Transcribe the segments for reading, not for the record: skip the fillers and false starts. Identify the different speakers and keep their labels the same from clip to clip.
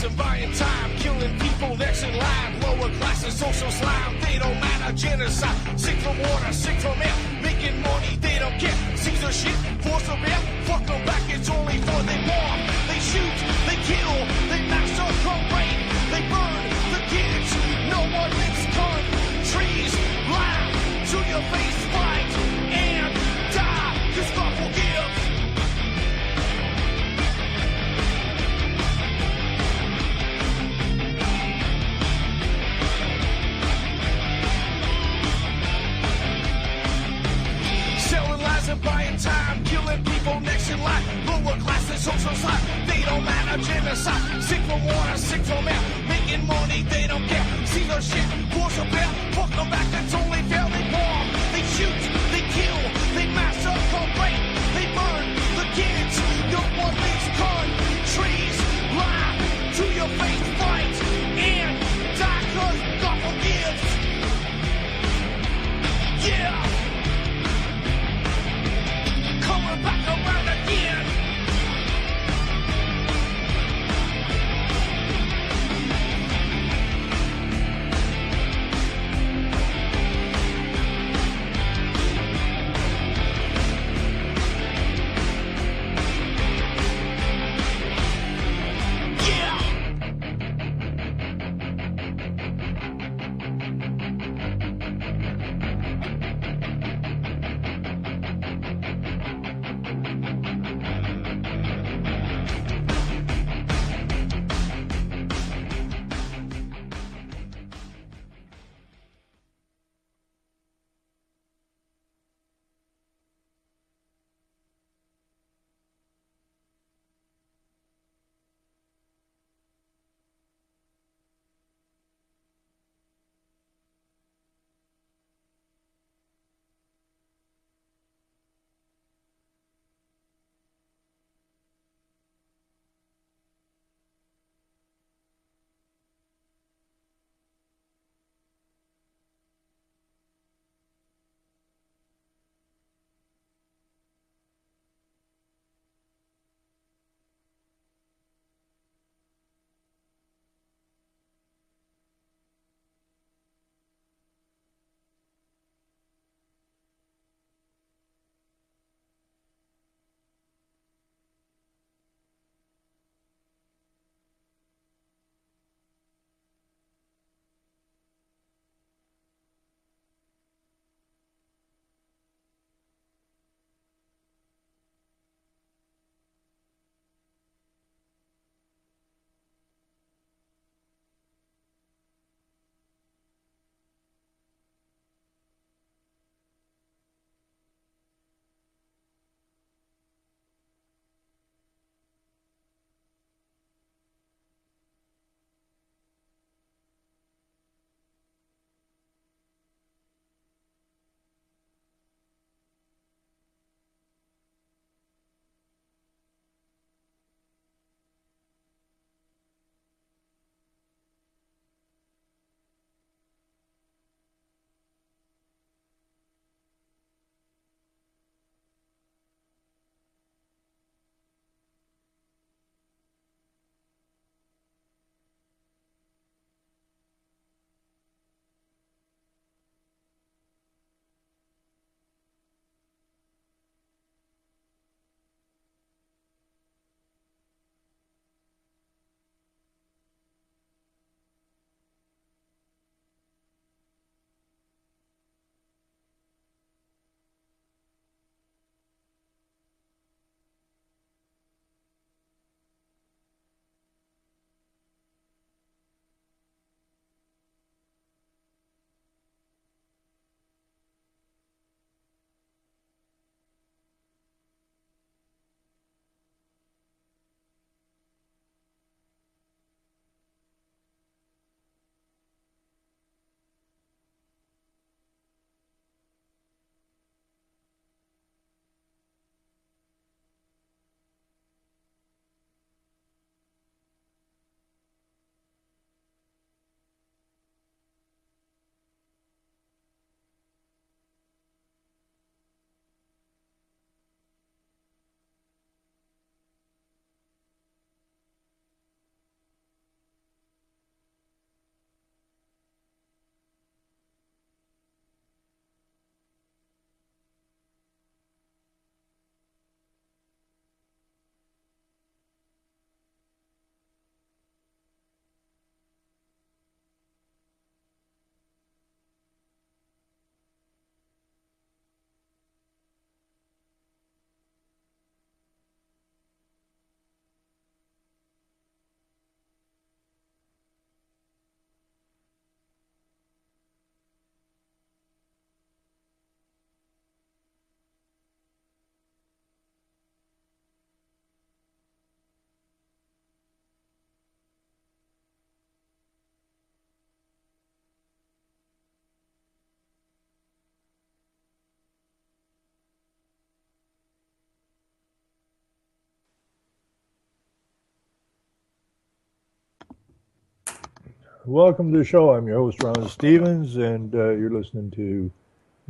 Speaker 1: lies and buying time, killing people next in line. Lower class and social slime, they don't matter. Genocide, sick from water, sick from air. Making money, they don't care. Caesar shit, force of air. Fuck them back, it's only for they war. They shoot, they kill, they massacre, rape, they burn the kids. No one lives countries. Lie to your face, fight and die. Cause God forgives. Selling lies and buying time, killing people next in line. Lower class and social slide, they don't matter. Genocide, sick from water, sick from air. Making money, they don't care. See their shit, force a bear. Fuck them back, that's only fair. They bomb, they shoot, they kill, they massacre, rape, they burn the kids. No one leaves countries. Lie to your face, fight and die. Cause God forgives. Yeah. Coming back around again.
Speaker 2: Welcome to the show. I'm your host, Ron Stevens, and you're listening to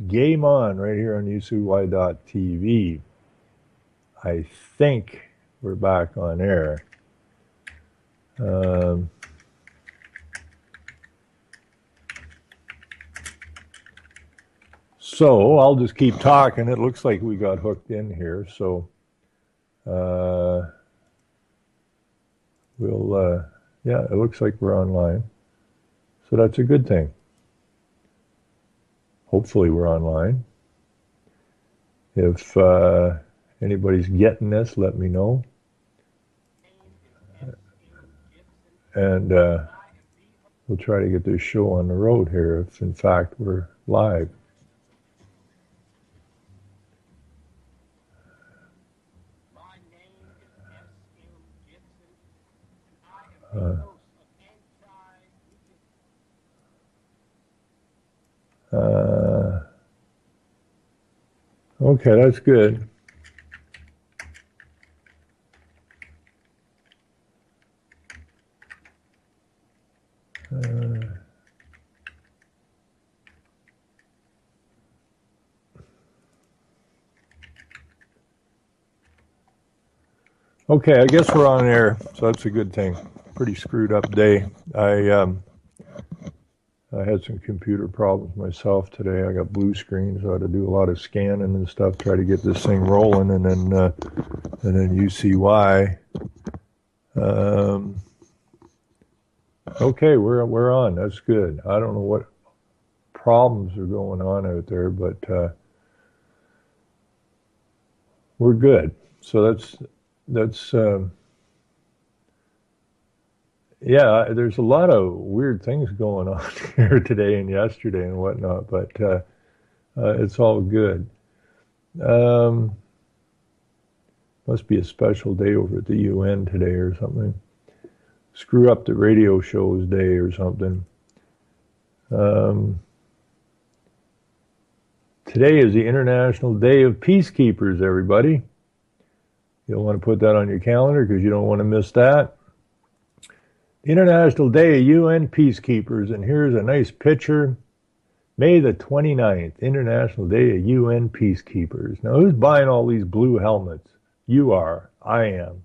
Speaker 2: Game On right here on UCY.tv. I think we're back on air. So I'll just keep talking. It looks like we got hooked in here, so yeah, it looks like we're online. So that's a good thing. Hopefully we're online. If anybody's getting this, let me know. And we'll try to get this show on the road here if in fact we're live. Okay, that's good. Okay, I guess we're on air, so that's a good thing. Pretty screwed up day. I had some computer problems myself today. I got blue screen, so I had to do a lot of scanning and stuff, try to get this thing rolling, and then UCY. Okay, we're on. That's good. I don't know what problems are going on out there, but we're good. So that's yeah, there's a lot of weird things going on here today and yesterday and whatnot, but it's all good. Must be a special day over at the UN today or something. Screw up the radio show's day or something. Today is the International Day of Peacekeepers, everybody. You'll want to put that on your calendar because you don't want to miss that. International Day of UN Peacekeepers, and here's a nice picture. May the 29th, International Day of UN Peacekeepers. Now, who's buying all these blue helmets? You are. I am.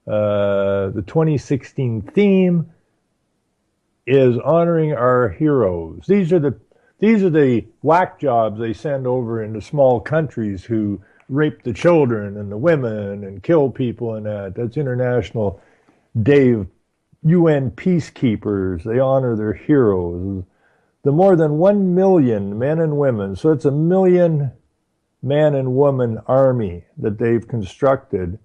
Speaker 2: The 2016 theme is honoring our heroes. These are the whack jobs they send over into small countries who rape the children and the women and kill people and that. That's International Day of UN Peacekeepers. They honor their heroes. The more than 1 million men and women, so it's a million man and woman army that they've constructed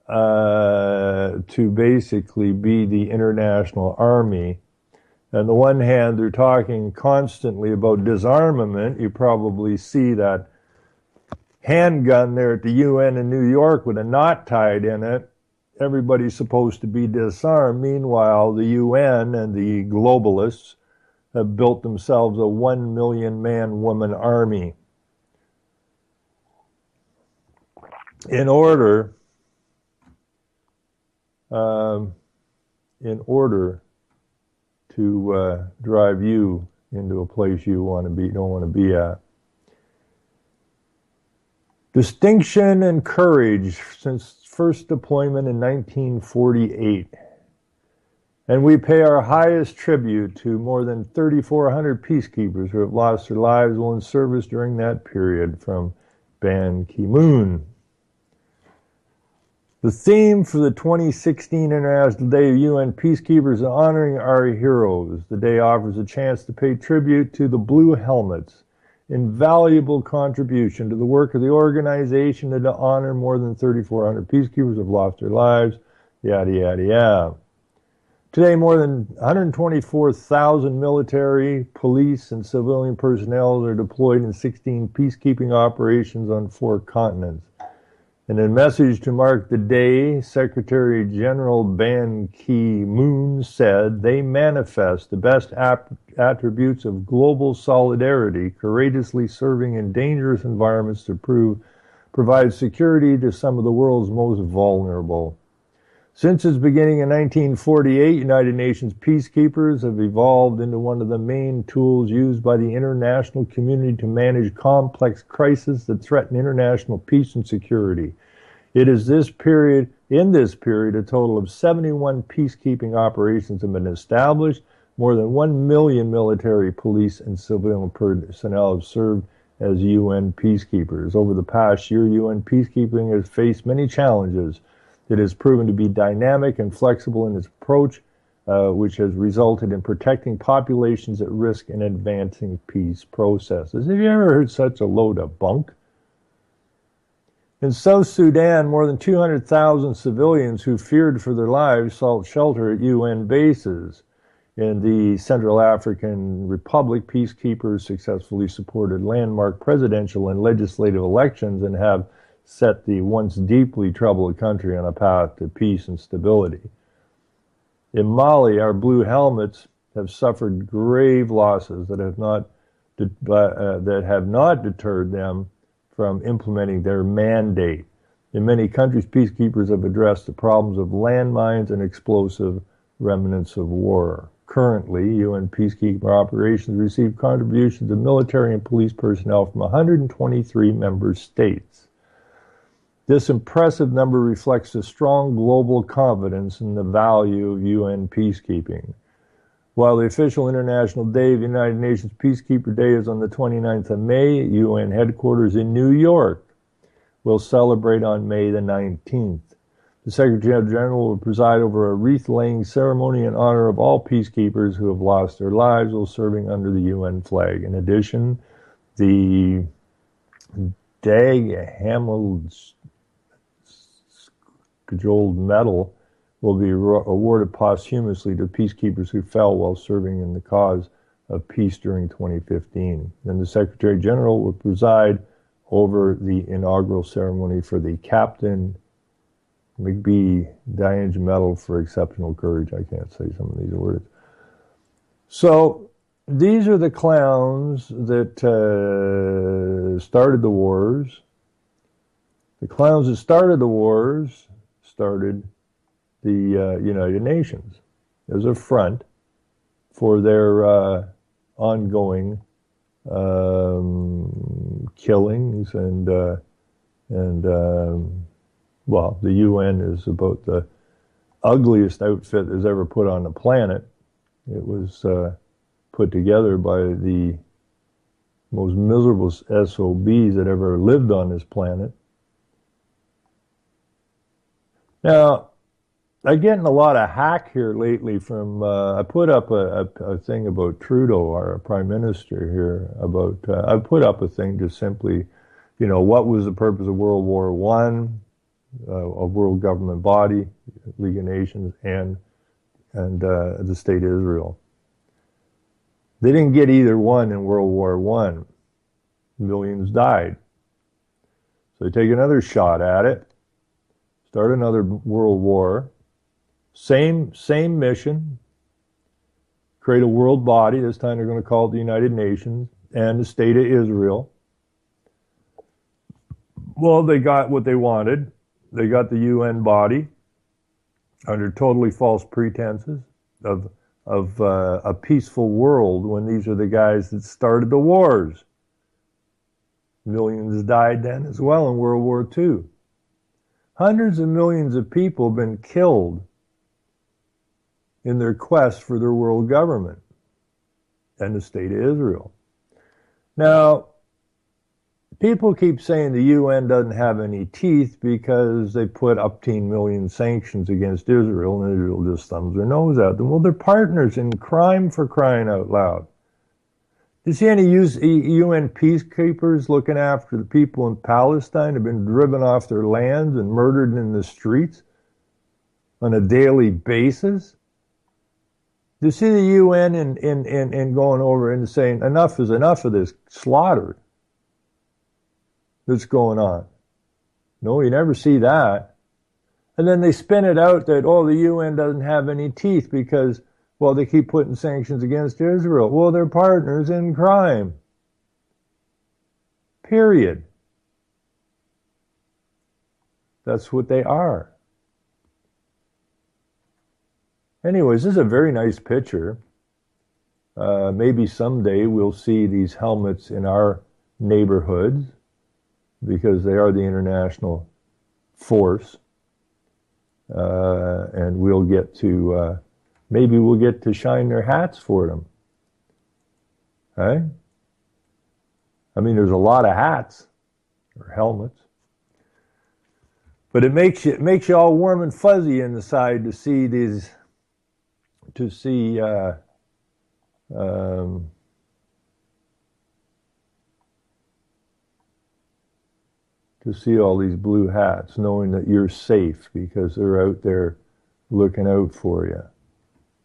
Speaker 2: to basically be the international army. On the one hand, they're talking constantly about disarmament. You probably see that handgun there at the UN in New York with a knot tied in it. Everybody's supposed to be disarmed. Meanwhile, the UN and the globalists have built themselves a 1 million man woman army in order to drive you into a place you don't want to be at. Distinction and courage since first deployment in 1948. And we pay our highest tribute to more than 3,400 peacekeepers who have lost their lives while in service during that period, from Ban Ki-moon. The theme for the 2016 International Day of UN Peacekeepers is honoring our heroes. The day offers a chance to pay tribute to the Blue Helmets, invaluable contribution to the work of the organization, and to honor more than 3,400 peacekeepers who have lost their lives, yada, yada, yada. Today, more than 124,000 military, police, and civilian personnel are deployed in 16 peacekeeping operations on 4 continents. In a message to mark the day, Secretary General Ban Ki-moon said they manifest the best attributes of global solidarity, courageously serving in dangerous environments to provide security to some of the world's most vulnerable. Since its beginning in 1948, United Nations peacekeepers have evolved into one of the main tools used by the international community to manage complex crises that threaten international peace and security. It is in this period, a total of 71 peacekeeping operations have been established. More than 1 million military, police, and civilian personnel have served as UN peacekeepers. Over the past year, UN peacekeeping has faced many challenges. It has proven to be dynamic and flexible in its approach, which has resulted in protecting populations at risk and advancing peace processes. Have you ever heard such a load of bunk? In South Sudan, more than 200,000 civilians who feared for their lives sought shelter at UN bases. In the Central African Republic, peacekeepers successfully supported landmark presidential and legislative elections and have set the once deeply troubled country on a path to peace and stability. In Mali, our blue helmets have suffered grave losses that have not deterred them from implementing their mandate. In many countries, peacekeepers have addressed the problems of landmines and explosive remnants of war. Currently, UN peacekeeping operations receive contributions of military and police personnel from 123 member states. This impressive number reflects a strong global confidence in the value of UN peacekeeping. While the official International Day of the United Nations Peacekeeper Day is on the 29th of May, UN headquarters in New York will celebrate on May the 19th. The Secretary-General will preside over a wreath-laying ceremony in honor of all peacekeepers who have lost their lives while serving under the UN flag. In addition, the Dag Hammarskjöld Medal will be awarded posthumously to peacekeepers who fell while serving in the cause of peace during 2015. Then the Secretary-General will preside over the inaugural ceremony for the Captain McBee Dyenge Medal for Exceptional Courage. I can't say some of these words. So these are the clowns that started the wars. The clowns that started the wars started the United Nations as a front for their ongoing killings well, the UN is about the ugliest outfit that's ever put on the planet. It was put together by the most miserable SOBs that ever lived on this planet. Now, I'm getting a lot of hack here lately from, I put up a thing about Trudeau, our Prime Minister here, about, I put up a thing just simply, what was the purpose of World War I? A world government body, League of Nations, and the State of Israel. They didn't get either one in World War I. Millions died. So they take another shot at it, start another world war, same mission, create a world body. This time they're going to call it the United Nations and the State of Israel. Well, they got what they wanted. They got the UN body under totally false pretenses of a peaceful world when these are the guys that started the wars. Millions died then as well in World War II. Hundreds of millions of people have been killed in their quest for their world government and the State of Israel. Now, people keep saying the UN doesn't have any teeth because they put up 10 million sanctions against Israel, and Israel just thumbs their nose at them. Well, they're partners in crime, for crying out loud. Do you see any UN peacekeepers looking after the people in Palestine who have been driven off their lands and murdered in the streets on a daily basis? Do you see the UN in going over and saying enough is enough of this slaughter that's going on? No, you never see that. And then they spin it out that, the UN doesn't have any teeth because, they keep putting sanctions against Israel. Well, they're partners in crime. Period. That's what they are. Anyways, this is a very nice picture. Maybe someday we'll see these helmets in our neighborhoods because they are the international force. And we'll get to, maybe we'll get to shine their hats for them. Right? I mean, there's a lot of hats or helmets. But it makes you all warm and fuzzy inside to see these, to see all these blue hats, knowing that you're safe because they're out there looking out for you.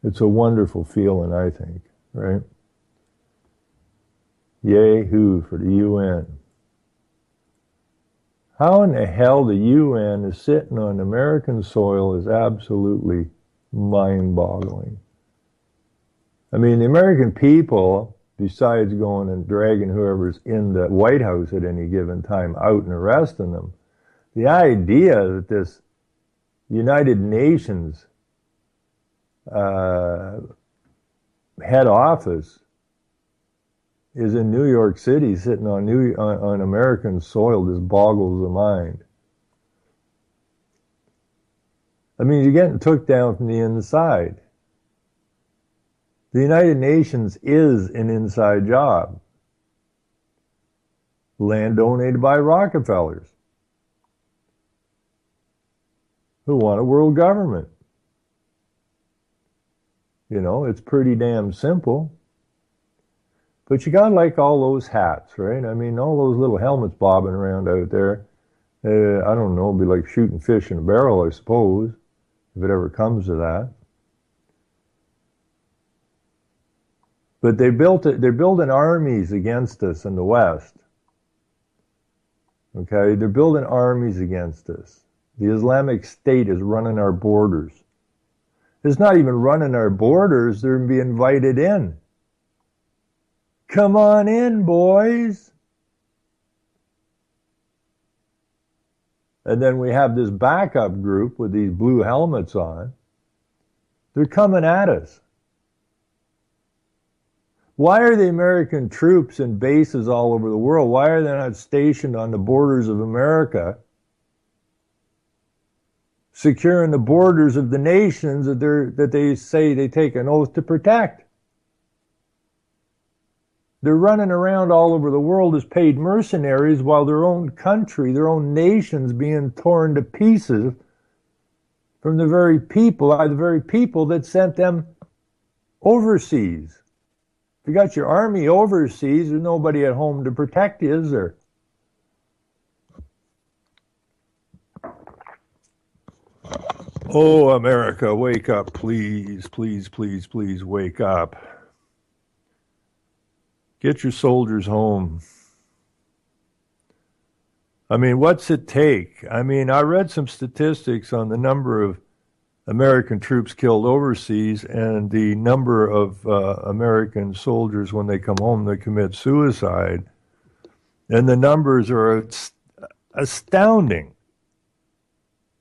Speaker 2: It's a wonderful feeling, I think, right? Yay-hoo for the UN. How in the hell the UN is sitting on American soil is absolutely mind-boggling. I mean, the American people, besides going and dragging whoever's in the White House at any given time out and arresting them, the idea that this United Nations head office is in New York City, sitting on American soil, just boggles the mind. I mean, you're getting took down from the inside. The United Nations is an inside job. Land donated by Rockefellers, who want a world government. You know, it's pretty damn simple. But you gotta like all those hats, right? I mean, all those little helmets bobbing around out there. I don't know, it'd be like shooting fish in a barrel, I suppose, if it ever comes to that. But they're building armies against us in the West. Okay, they're building armies against us. The Islamic State is running our borders. It's not even running our borders, they're being invited in. Come on in, boys. And then we have this backup group with these blue helmets on. They're coming at us. Why are the American troops in bases all over the world? Why are they not stationed on the borders of America, securing the borders of the nations that they say they take an oath to protect? They're running around all over the world as paid mercenaries while their own country, their own nation's being torn to pieces from the very people that sent them overseas. If you got your army overseas, there's nobody at home to protect you, is there? Oh, America, wake up, please, please, please, please wake up. Get your soldiers home. I mean, what's it take? I mean, I read some statistics on the number of American troops killed overseas and the number of American soldiers when they come home, they commit suicide. And the numbers are astounding.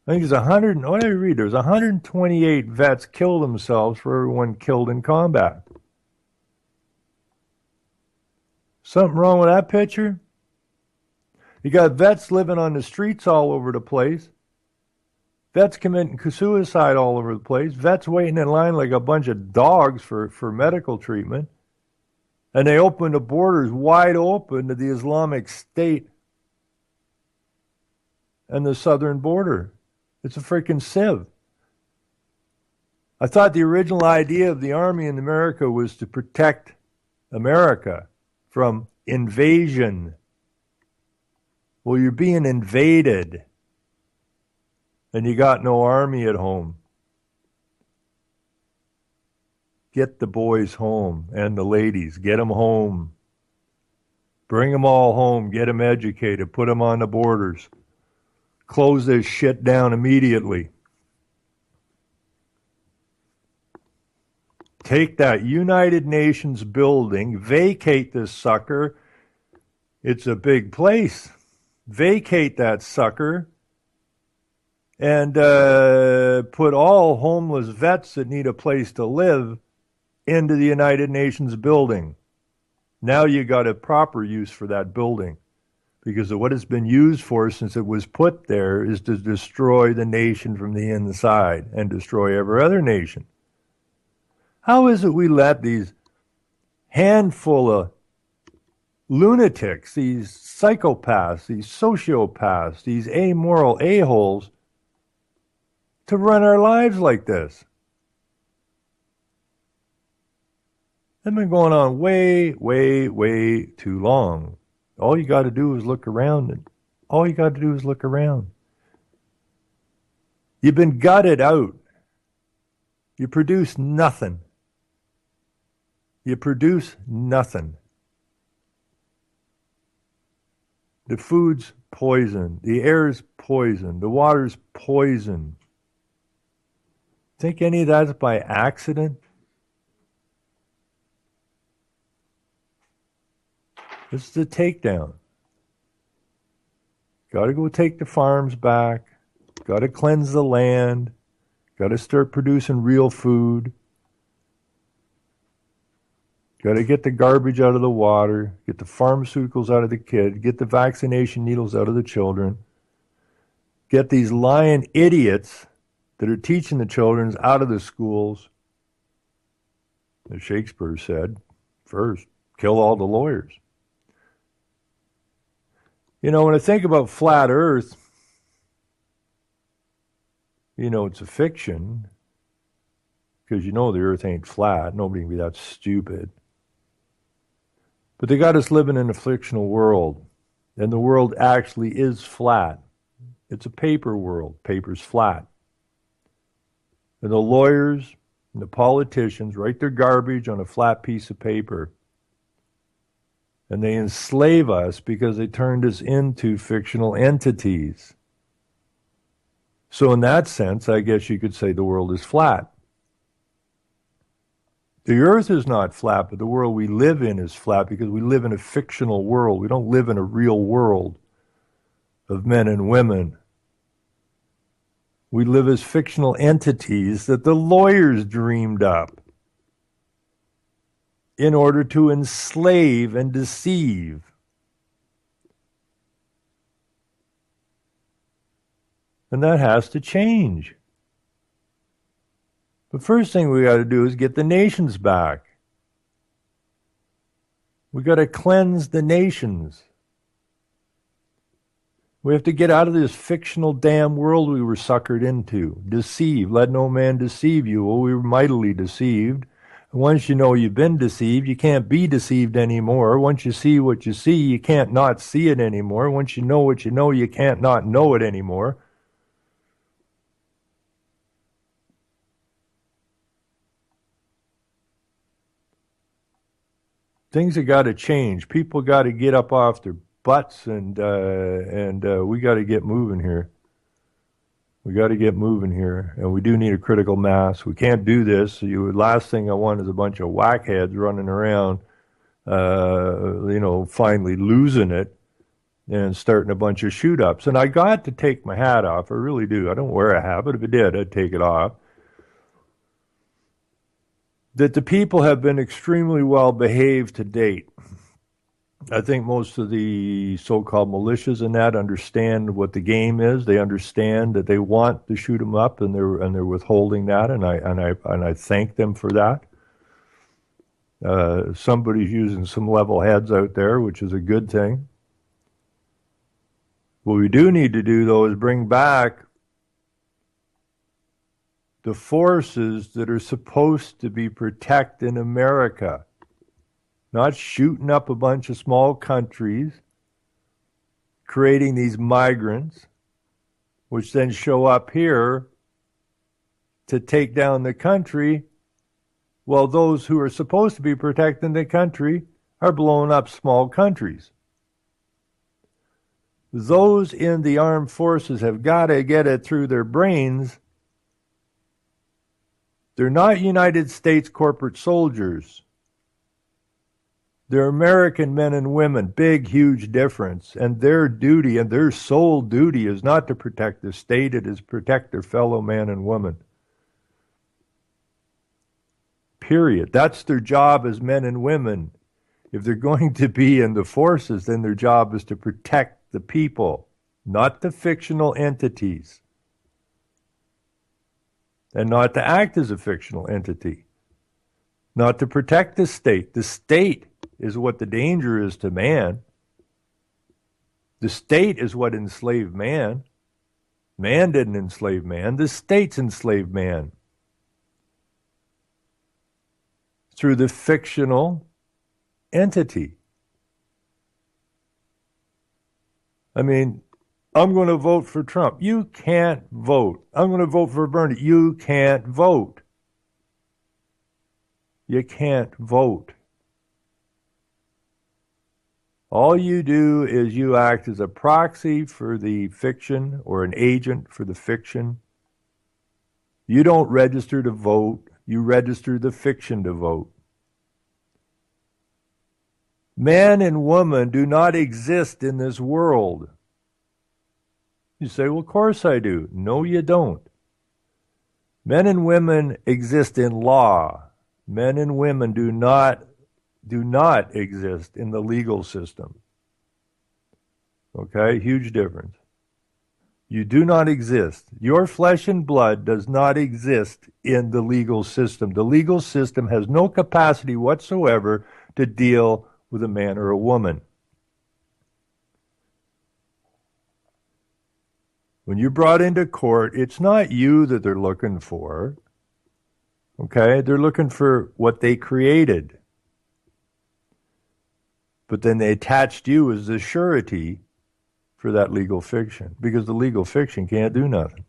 Speaker 2: I think what did I read? There's 128 vets killed themselves for everyone killed in combat. Something wrong with that picture? You got vets living on the streets all over the place. Vets committing suicide all over the place. Vets waiting in line like a bunch of dogs for medical treatment. And they open the borders wide open to the Islamic State and the southern border. It's a freaking sieve. I thought the original idea of the Army in America was to protect America from invasion. Well, you're being invaded. And you got no army at home. Get the boys home and the ladies. Get them home. Bring them all home. Get them educated. Put them on the borders. Close this shit down immediately. Take that United Nations building. Vacate this sucker. It's a big place. Vacate that sucker. and put all homeless vets that need a place to live into the United Nations building. Now you got a proper use for that building, because of what it's been used for since it was put there is to destroy the nation from the inside and destroy every other nation. How is it we let these handful of lunatics, these psychopaths, these sociopaths, these amoral a-holes to run our lives like this? It's been going on way, way, way too long. All you got to do is look around. You've been gutted out. You produce nothing. The food's poison. The air's poison. The water's poison. Think any of that's by accident? This is the takedown. Got to go take the farms back. Got to cleanse the land. Got to start producing real food. Got to get the garbage out of the water. Get the pharmaceuticals out of the kid. Get the vaccination needles out of the children. Get these lying idiots that are teaching the children out of the schools. As Shakespeare said, first, kill all the lawyers. You know, when I think about flat Earth, you know, it's a fiction, because you know the Earth ain't flat. Nobody can be that stupid. But they got us living in a fictional world, and the world actually is flat. It's a paper world. Paper's flat. And the lawyers and the politicians write their garbage on a flat piece of paper. And they enslave us because they turned us into fictional entities. So in that sense, I guess you could say the world is flat. The earth is not flat, but the world we live in is flat because we live in a fictional world. We don't live in a real world of men and women. We live as fictional entities that the lawyers dreamed up in order to enslave and deceive. And that has to change. The first thing we got to do is get the nations back. We got to cleanse the nations. We have to get out of this fictional damn world we were suckered into. Deceive. Let no man deceive you. Well, we were mightily deceived. Once you know you've been deceived, you can't be deceived anymore. Once you see what you see, you can't not see it anymore. Once you know what you know, you can't not know it anymore. Things have got to change. People got to get up off their butts, and we got to get moving here. We got to get moving here, and we do need a critical mass. We can't do this. Last thing I want is a bunch of whackheads running around, finally losing it and starting a bunch of shoot-ups. And I got to take my hat off. I really do. I don't wear a hat, but if it did, I'd take it off. That the people have been extremely well behaved to date. I think most of the so-called militias in that understand what the game is. They understand that they want to shoot them up, and they're withholding that, and I thank them for that. Somebody's using some level heads out there, which is a good thing. What we do need to do, though, is bring back the forces that are supposed to be protecting America. Not shooting up a bunch of small countries, creating these migrants, which then show up here to take down the country, while those who are supposed to be protecting the country are blowing up small countries. Those in the armed forces have got to get it through their brains. They're not United States corporate soldiers. They're American men and women, big, huge difference. And their duty and their sole duty is not to protect the state, it is to protect their fellow man and woman. Period. That's their job as men and women. If they're going to be in the forces, then their job is to protect the people, not the fictional entities. And not to act as a fictional entity. Not to protect the state. The state is what the danger is to man. The state is what enslaved man. Man didn't enslave man. The state's enslaved man. Through the fictional entity. I mean, I'm going to vote for Trump. You can't vote. I'm going to vote for Bernie. You can't vote. You can't vote. All you do is you act as a proxy for the fiction or an agent for the fiction. You don't register to vote. You register the fiction to vote. Man and woman do not exist in this world. You say, well, of course I do. No, you don't. Men and women exist in law. Men and women do not exist in the legal system. Okay, huge difference. You do not exist. Your flesh and blood does not exist in the legal system. The legal system has no capacity whatsoever to deal with a man or a woman. When you're brought into court, it's not you that they're looking for. Okay, they're looking for what they created. But then they attached you as the surety for that legal fiction, because the legal fiction can't do nothing.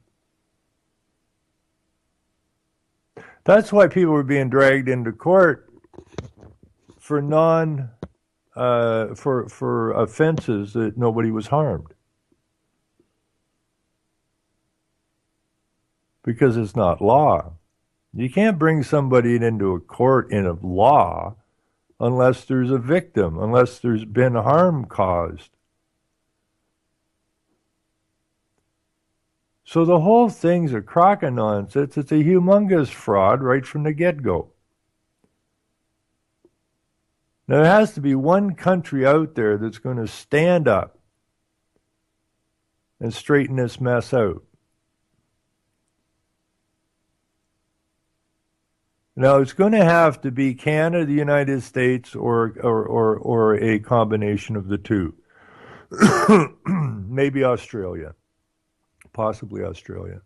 Speaker 2: That's why people were being dragged into court for for offenses that nobody was harmed. Because it's not law. You can't bring somebody into a court in a law unless there's a victim, unless there's been harm caused. So the whole thing's a crock of nonsense. It's a humongous fraud right from the get-go. Now, there has to be one country out there that's going to stand up and straighten this mess out. Now, it's going to have to be Canada, the United States, or a combination of the two. Maybe Australia. Possibly Australia.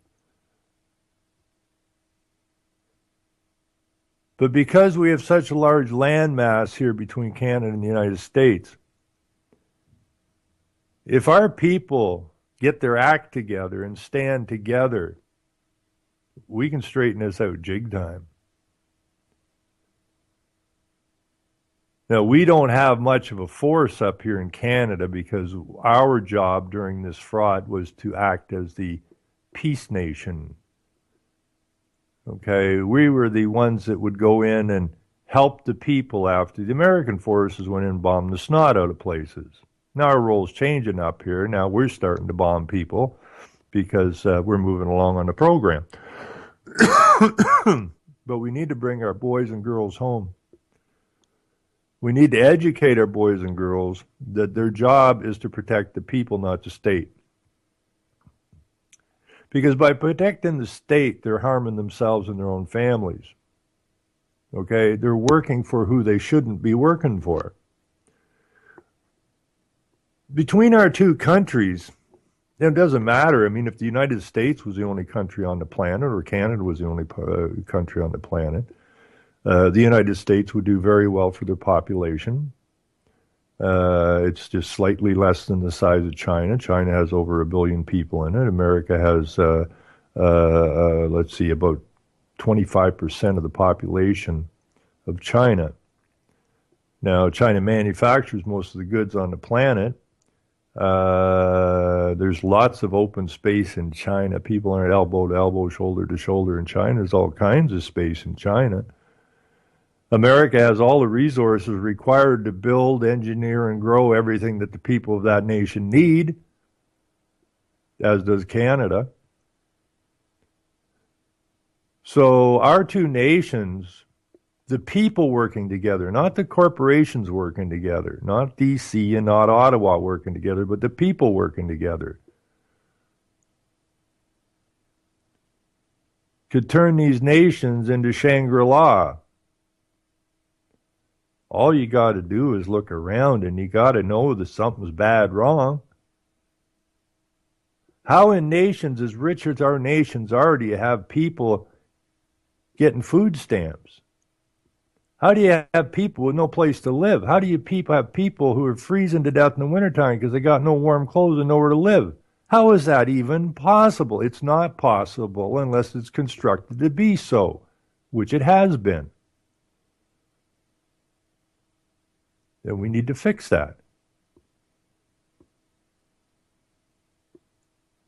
Speaker 2: But because we have such a large landmass here between Canada and the United States, if our people get their act together and stand together, we can straighten this out jig time. Now, we don't have much of a force up here in Canada because our job during this fraud was to act as the peace nation. Okay, we were the ones that would go in and help the people after the American forces went in and bombed the snot out of places. Now our role's changing up here. Now we're starting to bomb people because we're moving along on the program. But we need to bring our boys and girls home. We need to educate our boys and girls that their job is to protect the people, not the state. Because by protecting the state, they're harming themselves and their own families. Okay? They're working for who they shouldn't be working for. Between our two countries, it doesn't matter. I mean, if the United States was the only country on the planet, or Canada was the only country on the planet, the United States would do very well for their population. It's just slightly less than the size of China. China has over 1 billion people in it. America has, let's see, about 25% of the population of China. Now, China manufactures most of the goods on the planet. There's lots of open space in China. People aren't elbow to elbow, shoulder to shoulder in China. There's all kinds of space in China. America has all the resources required to build, engineer, and grow everything that the people of that nation need, as does Canada. So our two nations, the people working together, not the corporations working together, not DC and not Ottawa working together, but the people working together, could turn these nations into Shangri-La. All you got to do is look around and you got to know that something's bad wrong. How in nations as rich as our nations are do you have people getting food stamps? How do you have people with no place to live? How do you have people who are freezing to death in the wintertime because they got no warm clothes and nowhere to live? How is that even possible? It's not possible unless it's constructed to be so, which it has been. And we need to fix that.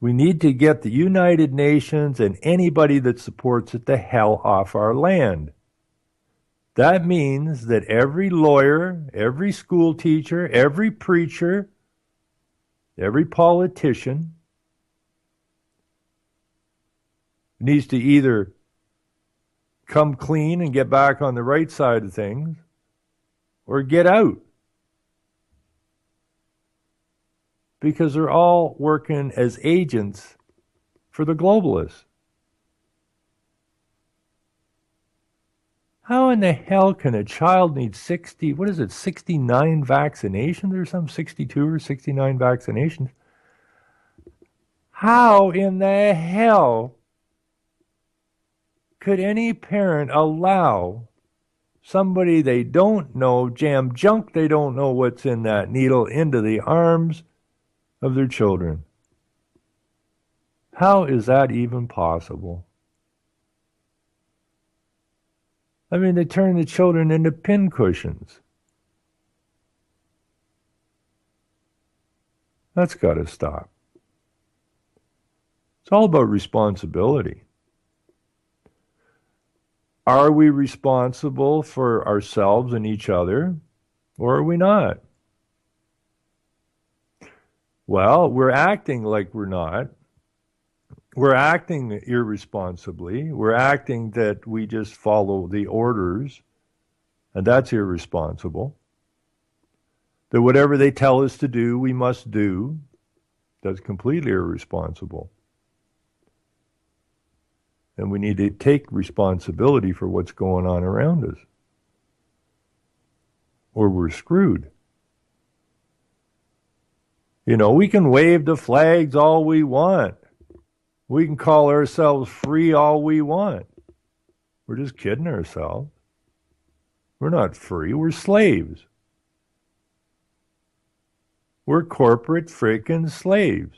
Speaker 2: We need to get the United Nations and anybody that supports it the hell off our land. That means that every lawyer, every school teacher, every preacher, every politician needs to either come clean and get back on the right side of things or get out. Because they're all working as agents for the globalists. How in the hell can a child need 69 vaccinations or something? 62 or 69 vaccinations? How in the hell could any parent allow somebody they don't know jam junk they don't know what's in that needle into the arms of their children? How is that even possible? I mean, they turn the children into pincushions. That's got to stop. It's all about responsibility. Are we responsible for ourselves and each other, or are we not? Well, we're acting like we're not. We're acting irresponsibly. We're acting that we just follow the orders, and that's irresponsible. That whatever they tell us to do, we must do. That's completely irresponsible. And we need to take responsibility for what's going on around us, or we're screwed. You know, we can wave the flags all we want. We can call ourselves free all we want. We're just kidding ourselves. We're not free. We're slaves. We're corporate freaking slaves.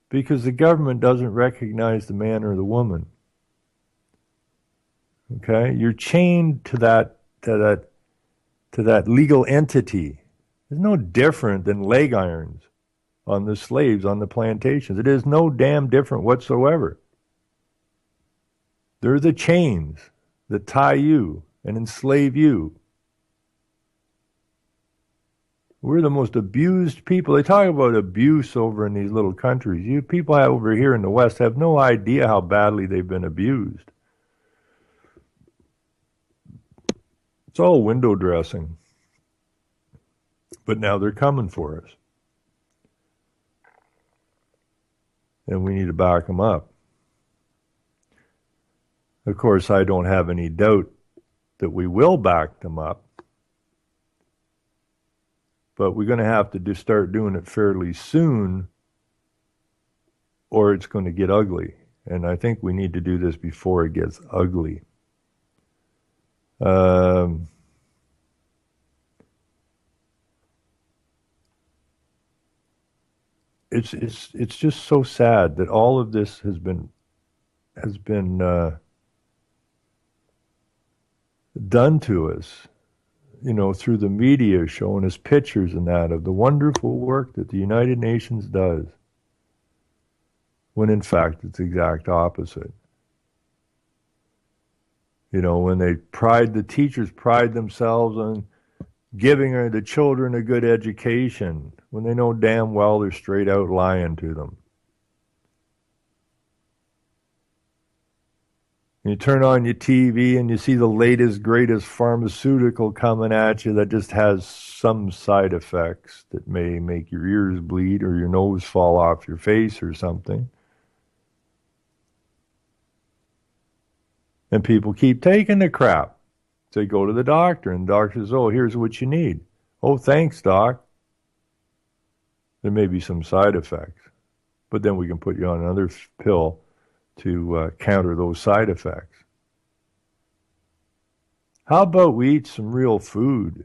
Speaker 2: Because the government doesn't recognize the man or the woman. Okay? You're chained to that legal entity. It's no different than leg irons on the slaves on the plantations. It is no damn different whatsoever. They're the chains that tie you and enslave you. We're the most abused people. They talk about abuse over in these little countries. You people over here in the West have no idea how badly they've been abused. It's all window dressing. But now they're coming for us. And we need to back them up. Of course, I don't have any doubt that we will back them up. But we're going to have to start doing it fairly soon, or it's going to get ugly. And I think we need to do this before it gets ugly. It's just so sad that all of this has been done to us, you know, through the media showing us pictures and that of the wonderful work that the United Nations does. when in fact it's the exact opposite. You know, when the teachers pride themselves on giving the children a good education, when they know damn well they're straight out lying to them. You turn on your TV and you see the latest, greatest pharmaceutical coming at you that just has some side effects that may make your ears bleed or your nose fall off your face or something. And people keep taking the crap. They go to the doctor and the doctor says, oh, here's what you need. Oh, thanks, doc. There may be some side effects, but then we can put you on another pill to counter those side effects. How about we eat some real food?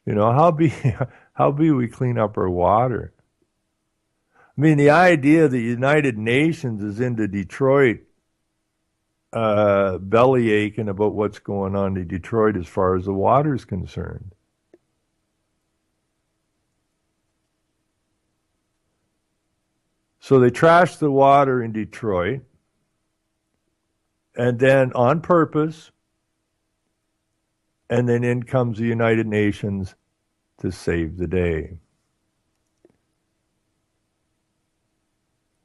Speaker 2: You know, how be we clean up our water? I mean, the idea that the United Nations is into Detroit belly aching about what's going on in Detroit as far as the water is concerned. So they trashed the water in Detroit, and then on purpose, and then in comes the United Nations to save the day,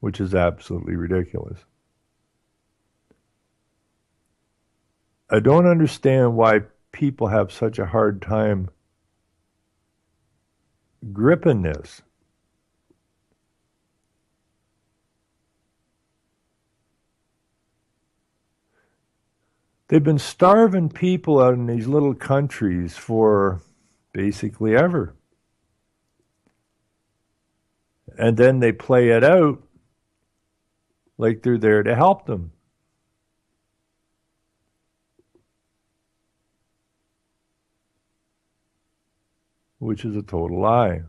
Speaker 2: which is absolutely ridiculous. I don't understand why people have such a hard time gripping this. They've been starving people out in these little countries for basically ever. And then they play it out like they're there to help them. Which is a total lie.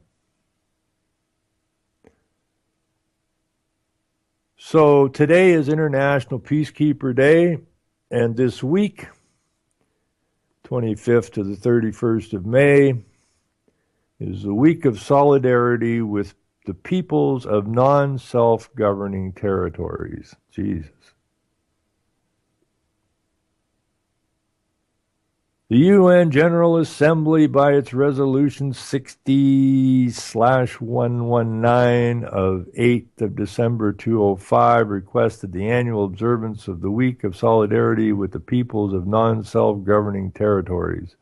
Speaker 2: So today is International Peacekeeper Day. And this week, 25th to the 31st of May, is the week of solidarity with the peoples of non-self-governing territories. Jesus. The UN General Assembly, by its Resolution 60/119 of 8th of December 2005, requested the annual observance of the Week of Solidarity with the peoples of non-self-governing territories.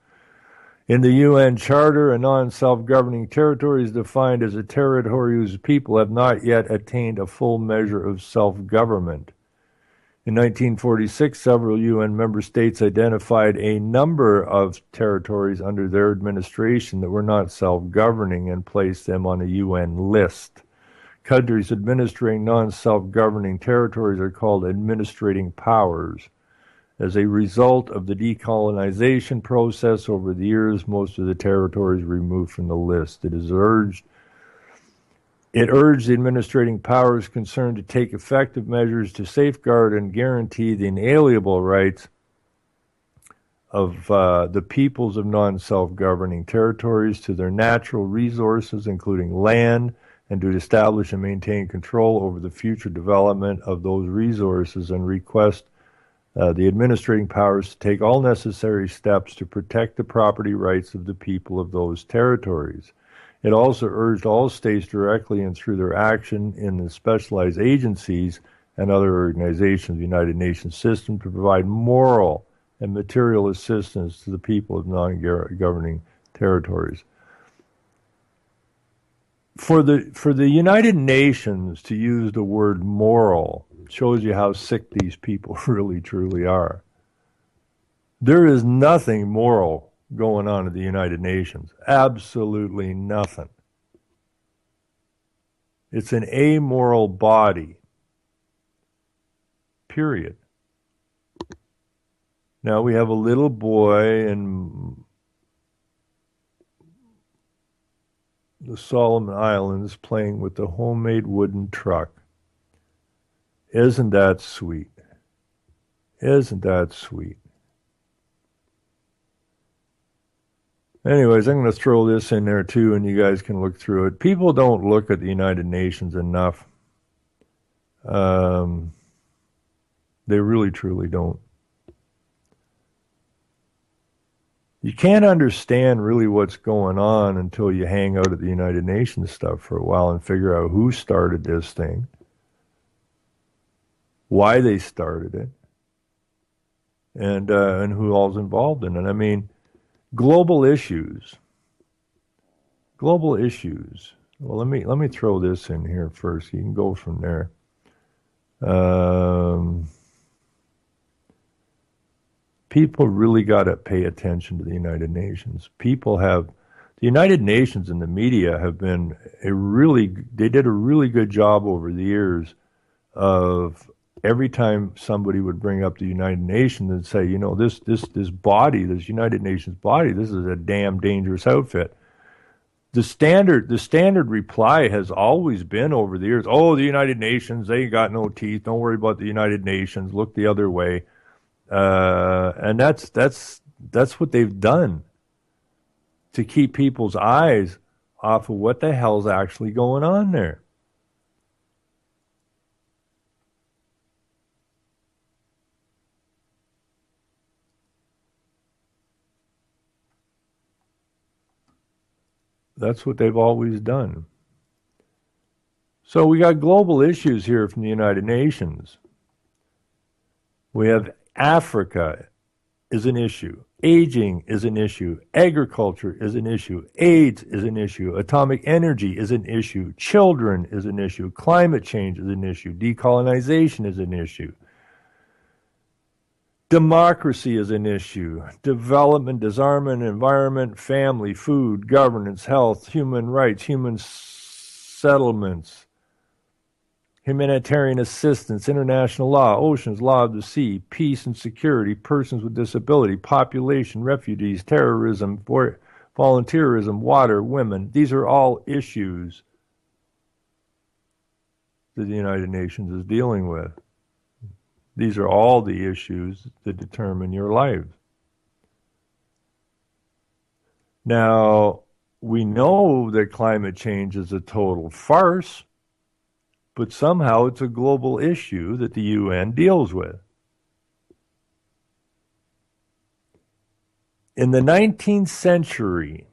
Speaker 2: In the UN Charter, a non-self-governing territory is defined as a territory whose people have not yet attained a full measure of self-government. In 1946, several UN member states identified a number of territories under their administration that were not self-governing and placed them on a UN list. Countries administering non-self-governing territories are called administrating powers. As a result of the decolonization process over the years, most of the territories were removed from the list. It urged the administrating powers concerned to take effective measures to safeguard and guarantee the inalienable rights of the peoples of non-self-governing territories to their natural resources, including land, and to establish and maintain control over the future development of those resources, and request the administrating powers to take all necessary steps to protect the property rights of the people of those territories. It also urged all states directly and through their action in the specialized agencies and other organizations of the United Nations system to provide moral and material assistance to the people of non-governing territories. For the United Nations to use the word moral shows you how sick these people really truly are. There is nothing moral going on at the United Nations. Absolutely nothing. It's an amoral body. Period. Now we have a little boy in the Solomon Islands playing with the homemade wooden truck. Isn't that sweet? Isn't that sweet? Anyways, I'm going to throw this in there too, and you guys can look through it. People don't look at the United Nations enough. They really, truly don't. You can't understand really what's going on until you hang out at the United Nations stuff for a while and figure out who started this thing, why they started it, and who all's involved in it. I mean, global issues. Global issues. Well, let me throw this in here first. You can go from there. People really got to pay attention to the United Nations. The United Nations and the media have been they did a really good job over the years of every time somebody would bring up the United Nations and say, you know, this body, this United Nations body, this is a damn dangerous outfit. The standard reply has always been over the years, oh, the United Nations, they ain't got no teeth. Don't worry about the United Nations. Look the other way. And that's what they've done to keep people's eyes off of what the hell's actually going on there. That's what they've always done. So we got global issues here from the United Nations. We have Africa is an issue. Aging is an issue. Agriculture is an issue. AIDS is an issue. Atomic energy is an issue. Children is an issue. Climate change is an issue. Decolonization is an issue. Democracy is an issue. Development, disarmament, environment, family, food, governance, health, human rights, human settlements, humanitarian assistance, international law, oceans, law of the sea, peace and security, persons with disability, population, refugees, terrorism, volunteerism, water, women. These are all issues that the United Nations is dealing with. These are all the issues that determine your life. Now, we know that climate change is a total farce, but somehow it's a global issue that the UN deals with. In the 19th century,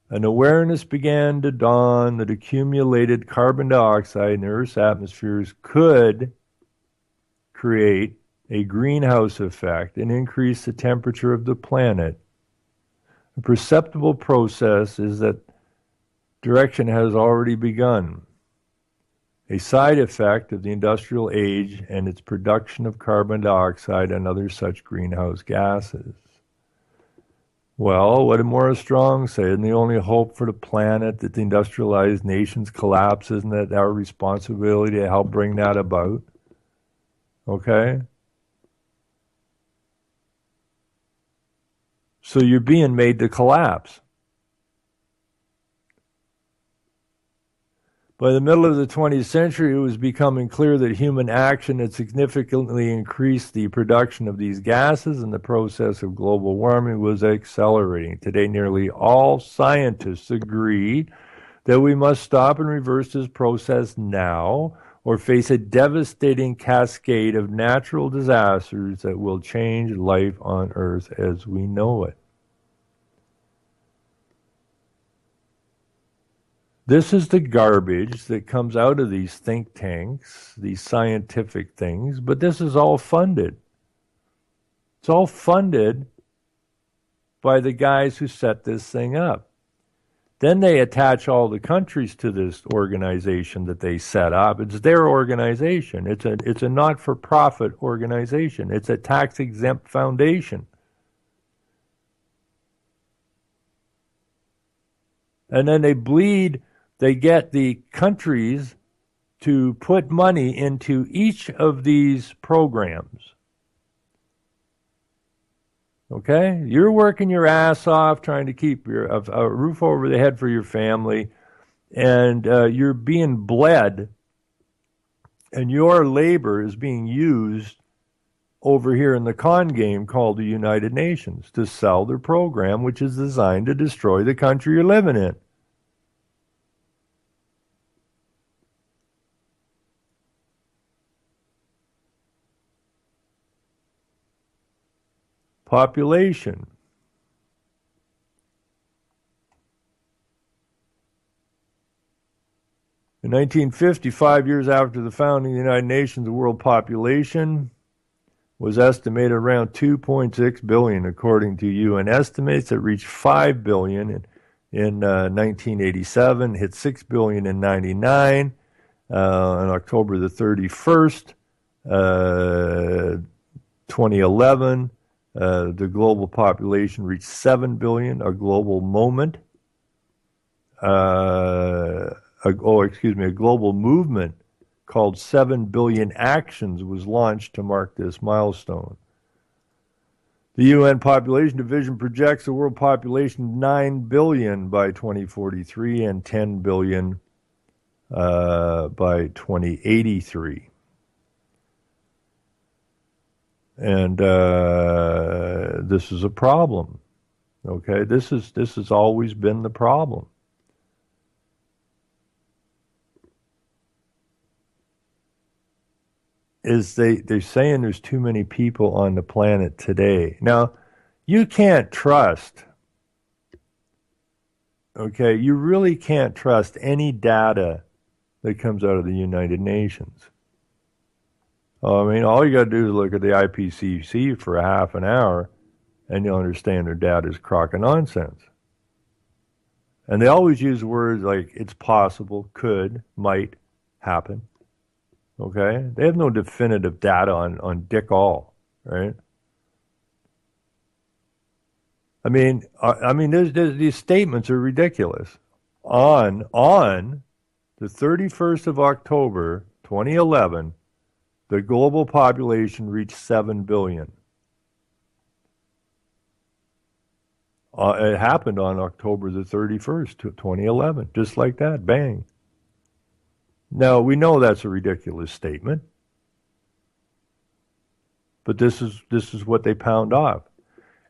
Speaker 2: an awareness began to dawn that accumulated carbon dioxide in the Earth's atmospheres could create a greenhouse effect and increase the temperature of the planet. A perceptible process is that direction has already begun. A side effect of the industrial age and its production of carbon dioxide and other such greenhouse gases. Well, what did Morris Strong say? Isn't the only hope for the planet that the industrialized nations collapse? Isn't that our responsibility to help bring that about? Okay? So you're being made to collapse. By the middle of the 20th century, it was becoming clear that human action had significantly increased the production of these gases, and the process of global warming was accelerating. Today, nearly all scientists agree that we must stop and reverse this process now, or face a devastating cascade of natural disasters that will change life on Earth as we know it. This is the garbage that comes out of these think tanks, these scientific things, but this is all funded. It's all funded by the guys who set this thing up. Then they attach all the countries to this organization that they set up. It's their organization. It's a not-for-profit organization. It's a tax-exempt foundation. And then they get the countries to put money into each of these programs. Okay? You're working your ass off trying to keep a roof over the head for your family, and you're being bled, and your labor is being used over here in the con game called the United Nations to sell their program, which is designed to destroy the country you're living in. Population. In 1950, 5 years after the founding of the United Nations, the world population was estimated around 2.6 billion, according to UN estimates. It reached 5 billion in 1987, hit 6 billion in 99. On October the 31st, 2011, the global population reached 7 billion, a global moment. A global movement called 7 Billion Actions was launched to mark this milestone. The UN Population Division projects the world population 9 billion by 2043 and 10 billion by 2083. And this is a problem. Okay, this has always been the problem. Is they're saying there's too many people on the planet today. Now, you can't trust, okay, you really can't trust any data that comes out of the United Nations. I mean, all you got to do is look at the IPCC for a half an hour and you'll understand their data is crock of nonsense. And they always use words like it's possible, could, might happen. Okay? They have no definitive data on dick all, right? I mean, these statements are ridiculous. On the 31st of October, 2011, the global population reached 7 billion. It happened on October the 31st, 2011, just like that, bang. Now, we know that's a ridiculous statement, but this is what they pound off.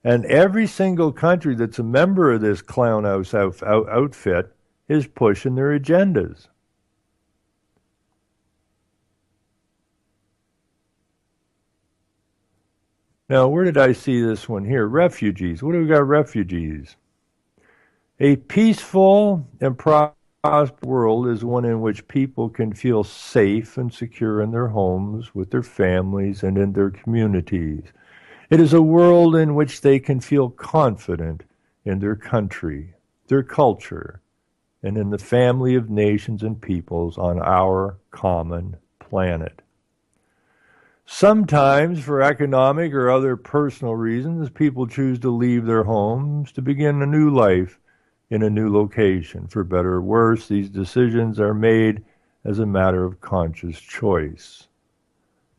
Speaker 2: And every single country that's a member of this clown house outfit is pushing their agendas. Now, where did I see this one here? Refugees. What do we got, refugees? A peaceful and prosperous world is one in which people can feel safe and secure in their homes, with their families, and in their communities. It is a world in which they can feel confident in their country, their culture, and in the family of nations and peoples on our common planet. Sometimes, for economic or other personal reasons, people choose to leave their homes to begin a new life in a new location. For better or worse, these decisions are made as a matter of conscious choice.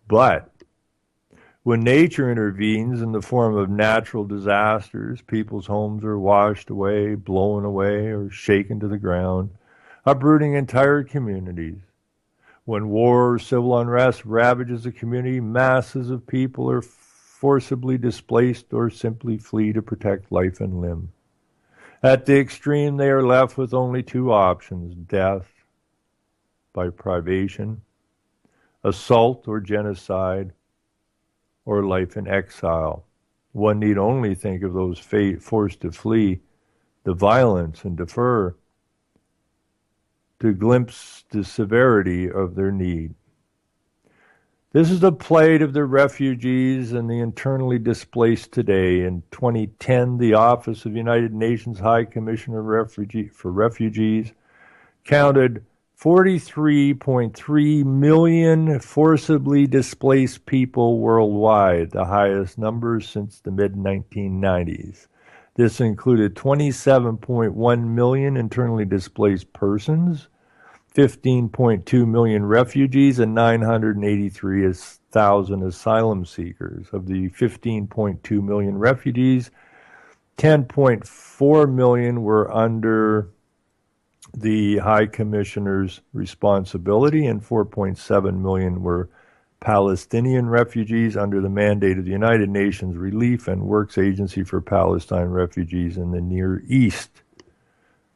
Speaker 2: But when nature intervenes in the form of natural disasters, people's homes are washed away, blown away, or shaken to the ground, uprooting entire communities. When war or civil unrest ravages a community, masses of people are forcibly displaced or simply flee to protect life and limb. At the extreme, they are left with only two options: death by privation, assault or genocide, or life in exile. One need only think of those forced to flee the violence and defer to glimpse the severity of their need. This is the plight of the refugees and the internally displaced today. In 2010, the Office of United Nations High Commissioner for Refugees counted 43.3 million forcibly displaced people worldwide, the highest numbers since the mid-1990s. This included 27.1 million internally displaced persons, 15.2 million refugees, and 983,000 asylum seekers. Of the 15.2 million refugees, 10.4 million were under the High Commissioner's responsibility, and 4.7 million were Palestinian refugees under the mandate of the United Nations Relief and Works Agency for Palestine Refugees in the Near East.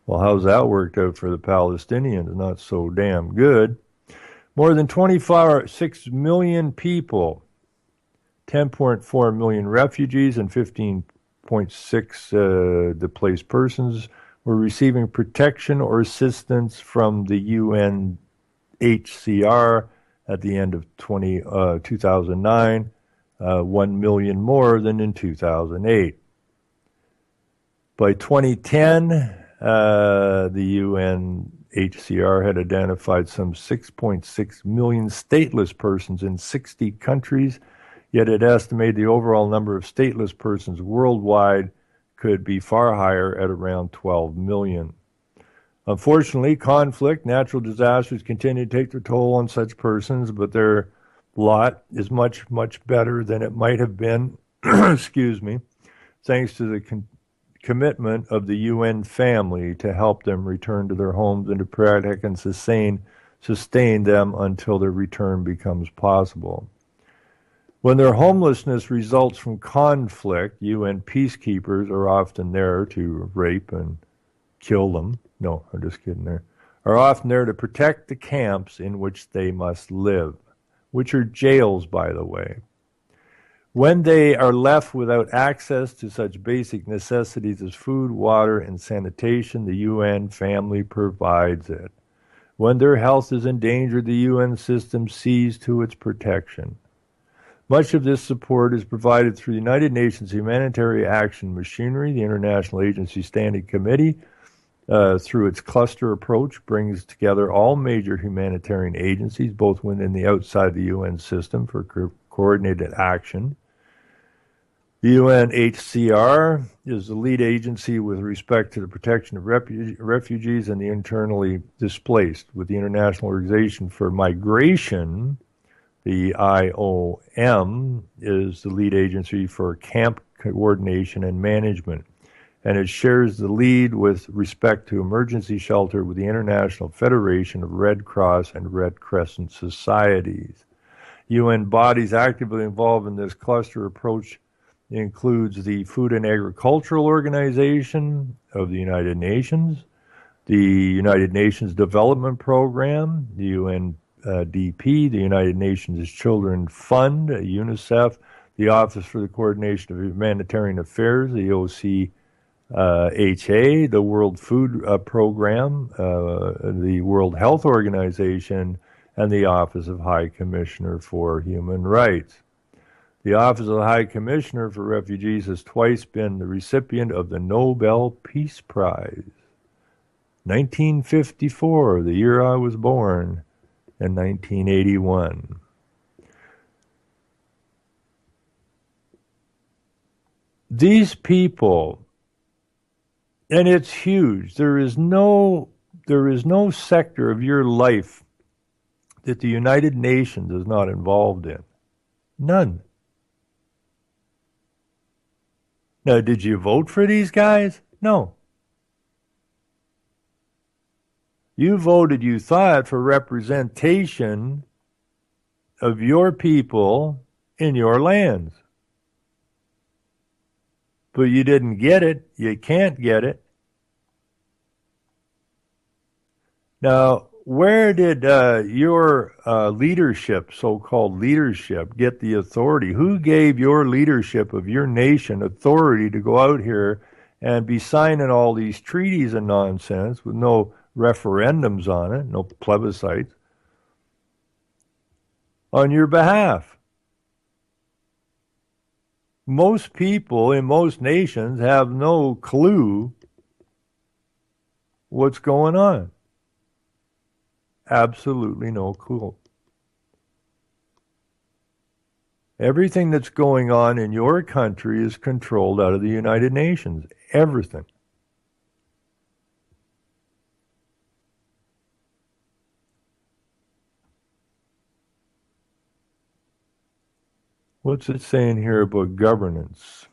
Speaker 2: Well, how's that worked out for the Palestinians? Not so damn good. More than 26 million people, 10.4 million refugees and 15.6 displaced persons were receiving protection or assistance from the UNHCR at the end of 2009, 1 million more than in 2008. By 2010, the UNHCR had identified some 6.6 million stateless persons in 60 countries, yet it estimated the overall number of stateless persons worldwide could be far higher at around 12 million. Unfortunately, conflict, natural disasters continue to take their toll on such persons, but their lot is much, much better than it might have been, excuse me, thanks to the commitment of the UN family to help them return to their homes and to protect and sustain them until their return becomes possible. When their homelessness results from conflict, UN peacekeepers are often there to rape and kill them. No, I'm just kidding there. Are often there to protect the camps in which they must live, which are jails, by the way. When they are left without access to such basic necessities as food, water, and sanitation, the UN family provides it. When their health is endangered, the UN system sees to its protection. Much of this support is provided through the United Nations Humanitarian Action Machinery. The International Agency Standing Committee, through its cluster approach, brings together all major humanitarian agencies, both within and outside the UN system, for coordinated action. The UNHCR is the lead agency with respect to the protection of refugees and the internally displaced, with the International Organization for Migration. The IOM is the lead agency for camp coordination and management, and it shares the lead with respect to emergency shelter with the International Federation of Red Cross and Red Crescent Societies. UN bodies actively involved in this cluster approach includes the Food and Agricultural Organization of the United Nations, the United Nations Development Program, the UNDP, the United Nations Children Fund, UNICEF, the Office for the Coordination of Humanitarian Affairs, the OCHA, the World Food Program, the World Health Organization, and the Office of High Commissioner for Human Rights. The Office of the High Commissioner for Refugees has twice been the recipient of the Nobel Peace Prize. 1954, the year I was born, and 1981. These people, and it's huge, there is no sector of your life that the United Nations is not involved in. None. Now, did you vote for these guys? No. You voted, you thought, for representation of your people in your lands. But you didn't get it. You can't get it. Now, where did your leadership, so-called leadership, get the authority? Who gave your leadership of your nation authority to go out here and be signing all these treaties and nonsense with no referendums on it, no plebiscites, on your behalf? Most people in most nations have no clue what's going on. Absolutely no clue. Everything that's going on in your country is controlled out of the United Nations. Everything. What's it saying here about governance?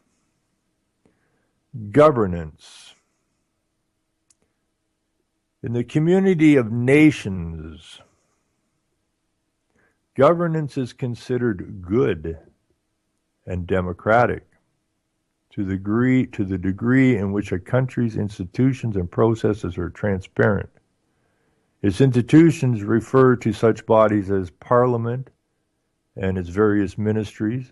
Speaker 2: Governance. In the community of nations, Governance is considered good and democratic to the degree in which a country's institutions and processes are transparent. Its institutions refer to such bodies as Parliament and its various ministries.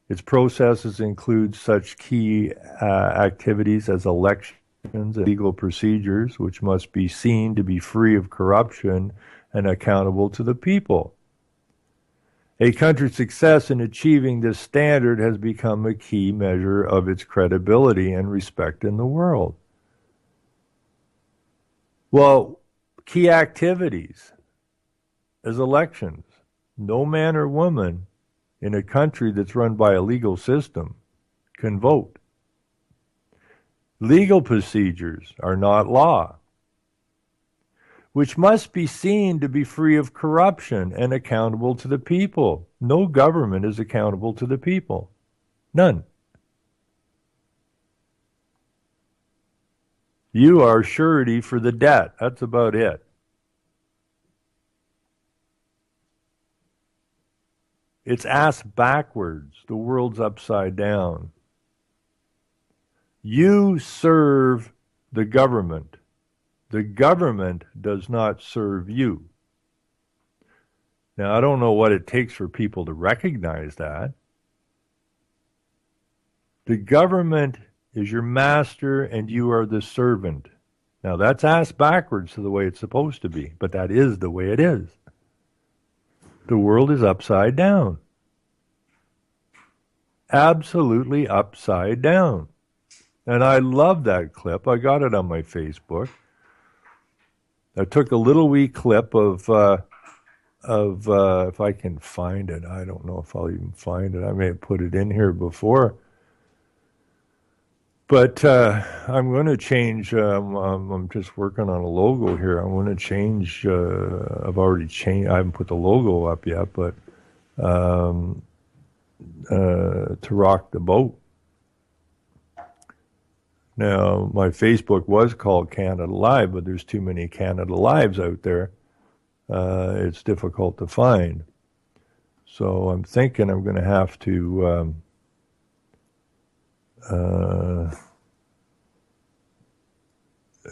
Speaker 2: Its processes include such key activities as elections and legal procedures, which must be seen to be free of corruption and accountable to the people. A country's success in achieving this standard has become a key measure of its credibility and respect in the world. Well, key activities as elections. No man or woman in a country that's run by a legal system can vote. Legal procedures are not law, which must be seen to be free of corruption and accountable to the people. No government is accountable to the people. None. You are surety for the debt. That's about it. It's ass backwards. The world's upside down. You serve the government. The government does not serve you. Now, I don't know what it takes for people to recognize that. The government is your master and you are the servant. Now, that's ass backwards to the way it's supposed to be, but that is the way it is. The world is upside down. Absolutely upside down. And I love that clip. I got it on my Facebook. I took a little wee clip of if I can find it. I don't know if I'll even find it. I may have put it in here before. But I'm going to change. I'm just working on a logo here. I'm going to change. I've already changed. I haven't put the logo up yet, but to rock the boat. Now, my Facebook was called Canada Live, but there's too many Canada Lives out there. It's difficult to find. So I'm thinking I'm going to have to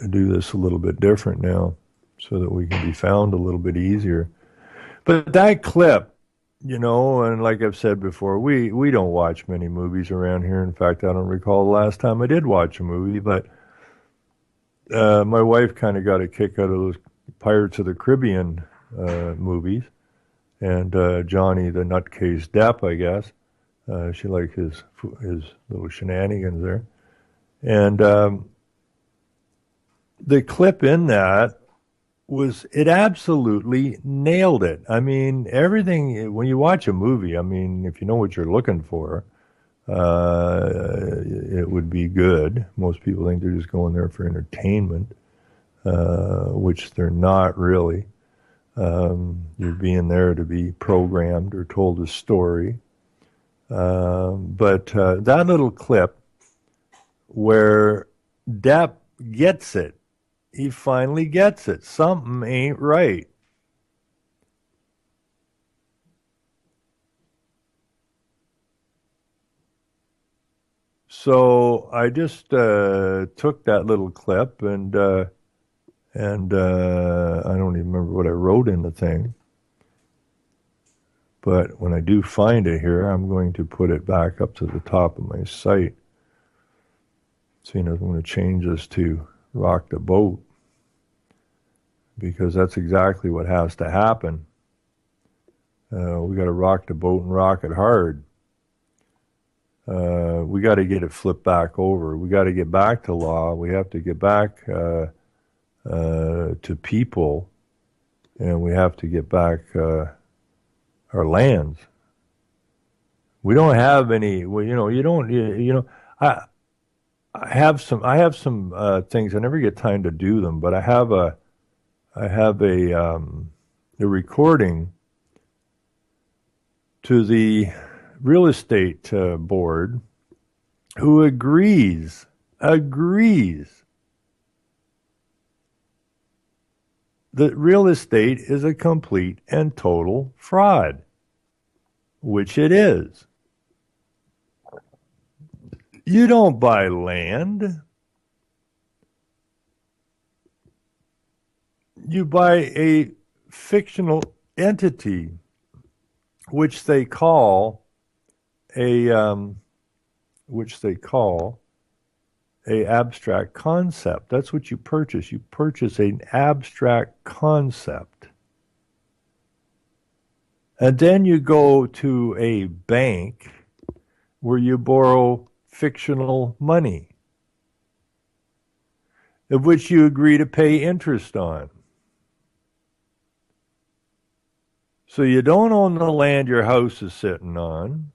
Speaker 2: do this a little bit different now so that we can be found a little bit easier. But that clip, you know, and like I've said before, we don't watch many movies around here. In fact, I don't recall the last time I did watch a movie, but my wife kind of got a kick out of those Pirates of the Caribbean movies, and Johnny the Nutcase Depp, I guess. She liked his little shenanigans there. And the clip in that it absolutely nailed it. I mean, everything, when you watch a movie, I mean, if you know what you're looking for, it would be good. Most people think they're just going there for entertainment, which they're not really. You're being there to be programmed or told a story. But that little clip where Depp gets it, he finally gets it. Something ain't right. So I just took that little clip and I don't even remember what I wrote in the thing. But when I do find it here, I'm going to put it back up to the top of my site. So, you know, I'm going to change this to Rock the Boat, because that's exactly what has to happen. We got to rock the boat and rock it hard. We got to get it flipped back over. We got to get back to law. We have to get back to people, and we have to get back our lands. We don't have any. Well, you know, you don't. You know, I have some things. I never get time to do them, but I have a recording to the real estate board, who agrees that real estate is a complete and total fraud. which it is. You don't buy land. You buy a fictional entity, which they call a abstract concept. That's what you purchase. You purchase an abstract concept. And then you go to a bank where you borrow fictional money, of which you agree to pay interest on. So you don't own the land your house is sitting on.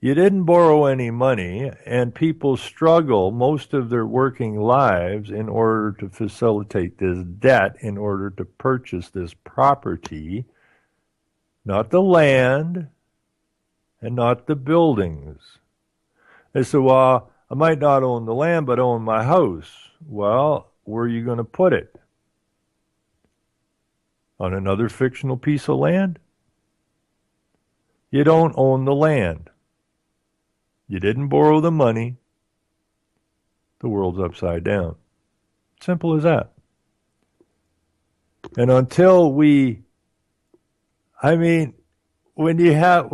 Speaker 2: You didn't borrow any money, and people struggle most of their working lives in order to facilitate this debt, in order to purchase this property, not the land and not the buildings. They say, well, I might not own the land, but own my house. Well, where are you going to put it? On another fictional piece of land? You don't own the land. You didn't borrow the money. The world's upside down. Simple as that. And until when you have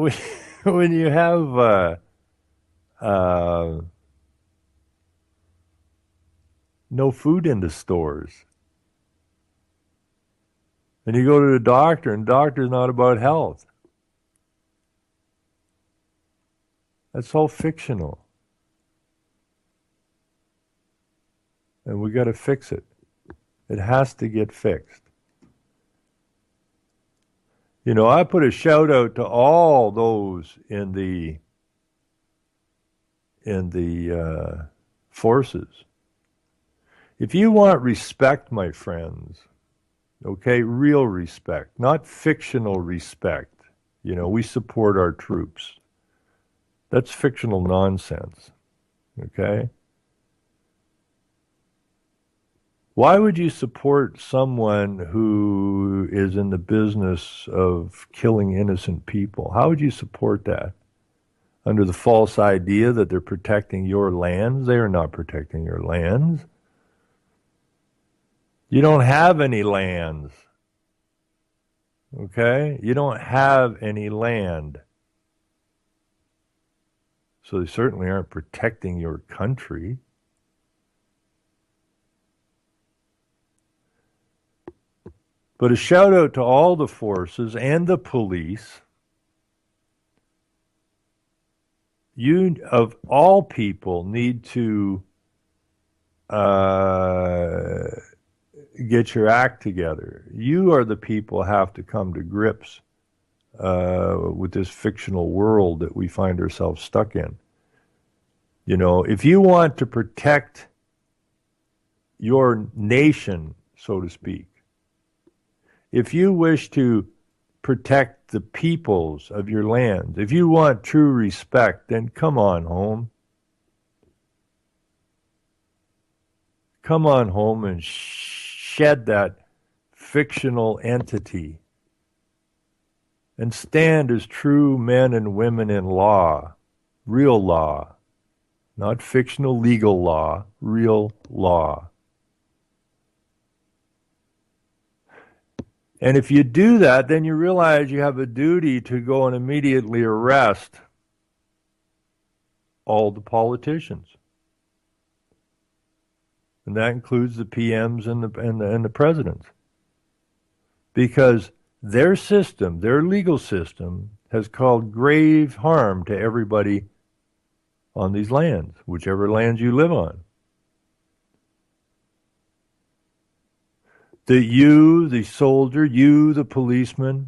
Speaker 2: no food in the stores, and you go to the doctor, and the doctor's not about health. That's all fictional. And we got to fix it. It has to get fixed. You know, I put a shout out to all those in the forces. If you want respect, my friends, okay, real respect, not fictional respect. You know, we support our troops. That's fictional nonsense, okay? Why would you support someone who is in the business of killing innocent people? How would you support that? Under the false idea that they're protecting your lands? They are not protecting your lands. You don't have any lands. Okay? You don't have any land. So they certainly aren't protecting your country. But a shout out to all the forces and the police. You, of all people, need to get your act together. You are the people who have to come to grips with this fictional world that we find ourselves stuck in. You know, if you want to protect your nation, so to speak, if you wish to protect the peoples of your lands, if you want true respect, then come on home. Come on home and shed that fictional entity and stand as true men and women in law, real law, not fictional legal law, real law. And if you do that, then you realize you have a duty to go and immediately arrest all the politicians. And that includes the PMs and the presidents. Because their system, their legal system, has caused grave harm to everybody on these lands, whichever lands you live on. That you, the soldier, you, the policeman,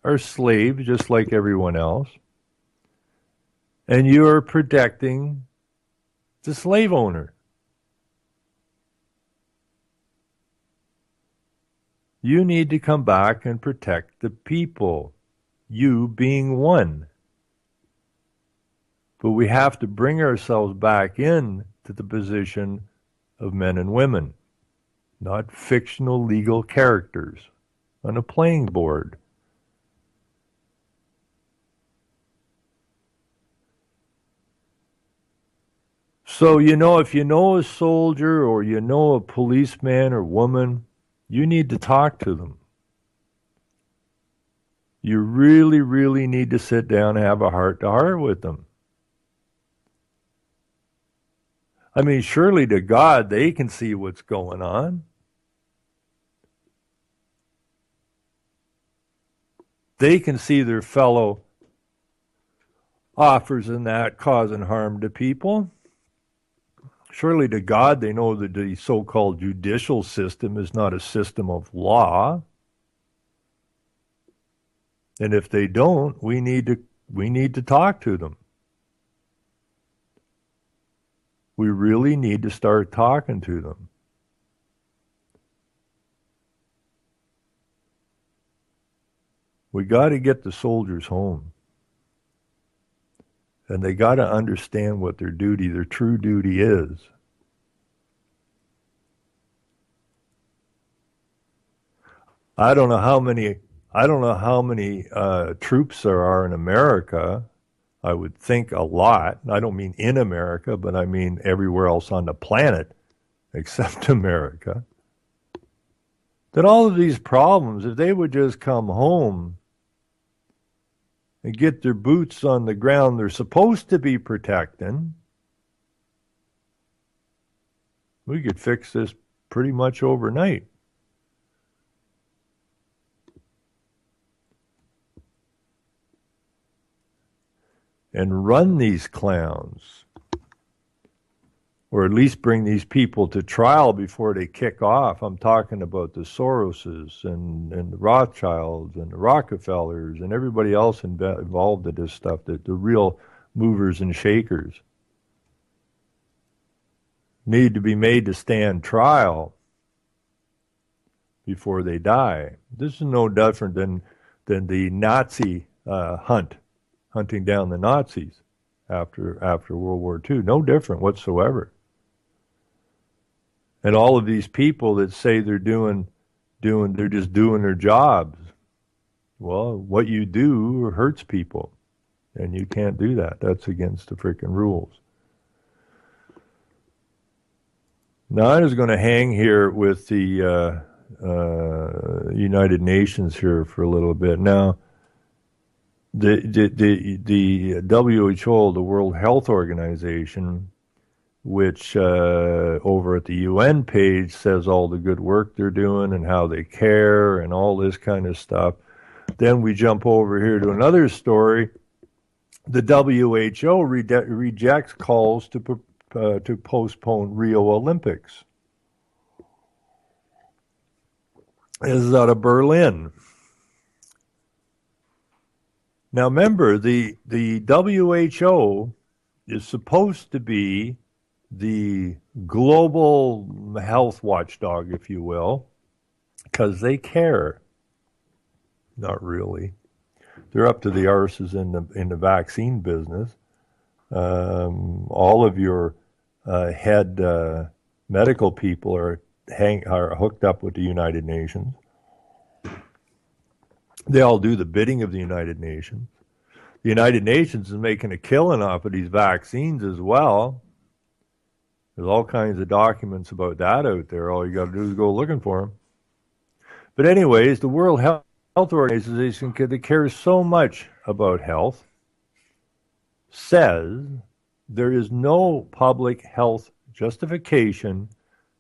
Speaker 2: are slaves just like everyone else. And you are protecting the slave owner. You need to come back and protect the people, you being one. But we have to bring ourselves back in to the position of men and women, not fictional legal characters on a playing board. So, if you know a soldier or you know a policeman or woman, you need to talk to them. You really, really need to sit down and have a heart-to-heart with them. I mean, surely to God, they can see what's going on. They can see their fellow offers in that causing harm to people. Surely to God, they know that the so-called judicial system is not a system of law. And if they don't, we need to talk to them. We really need to start talking to them. We got to get the soldiers home. And they got to understand what their true duty is. I don't know how many troops there are in America. I would think a lot. I don't mean in America, but I mean everywhere else on the planet except America. That all of these problems, if they would just come home and get their boots on the ground they're supposed to be protecting, we could fix this pretty much overnight. And run these clowns, or at least bring these people to trial before they kick off. I'm talking about the Soroses and the Rothschilds and the Rockefellers and everybody else involved in this stuff, the real movers and shakers. Need to be made to stand trial before they die. This is no different than the Nazi hunting down the Nazis after World War II. No different whatsoever. And all of these people that say they're just doing their jobs. Well, what you do hurts people, and you can't do that. That's against the freaking rules. Now, I was going to hang here with the United Nations here for a little bit. Now, the WHO, the World Health Organization, which over at the UN page says all the good work they're doing and how they care and all this kind of stuff. Then we jump over here to another story. The WHO rejects calls to postpone Rio Olympics. This is out of Berlin. Now remember, the WHO is supposed to be the global health watchdog, if you will, because they care. Not really. They're up to the arses in the vaccine business. All of your head medical people are hooked up with the United Nations. They all do the bidding of the United Nations. The United Nations is making a killing off of these vaccines as well. There's all kinds of documents about that out there. All you got to do is go looking for them. But anyways, the World Health Organization, that cares so much about health, says there is no public health justification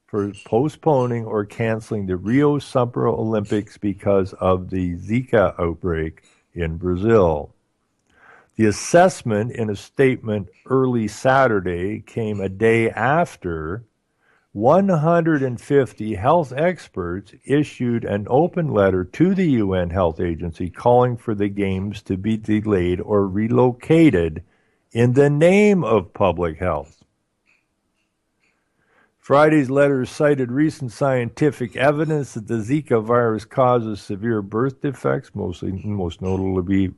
Speaker 2: for postponing or canceling the Rio Summer Olympics because of the Zika outbreak in Brazil. The assessment in a statement early Saturday came a day after 150 health experts issued an open letter to the UN Health Agency calling for the games to be delayed or relocated in the name of public health. Friday's letter cited recent scientific evidence that the Zika virus causes severe birth defects, most notably,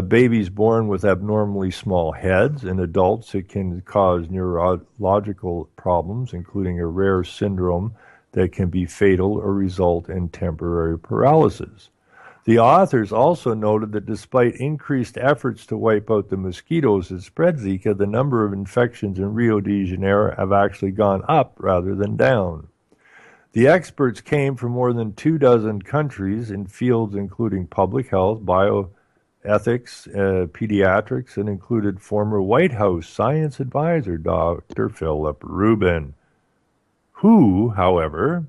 Speaker 2: babies born with abnormally small heads. In adults, it can cause neurological problems, including a rare syndrome that can be fatal or result in temporary paralysis. The authors also noted that despite increased efforts to wipe out the mosquitoes that spread Zika, the number of infections in Rio de Janeiro have actually gone up rather than down. The experts came from more than 24 countries in fields including public health, bioethics, pediatrics, and included former White House science advisor Dr. Philip Rubin, who, however,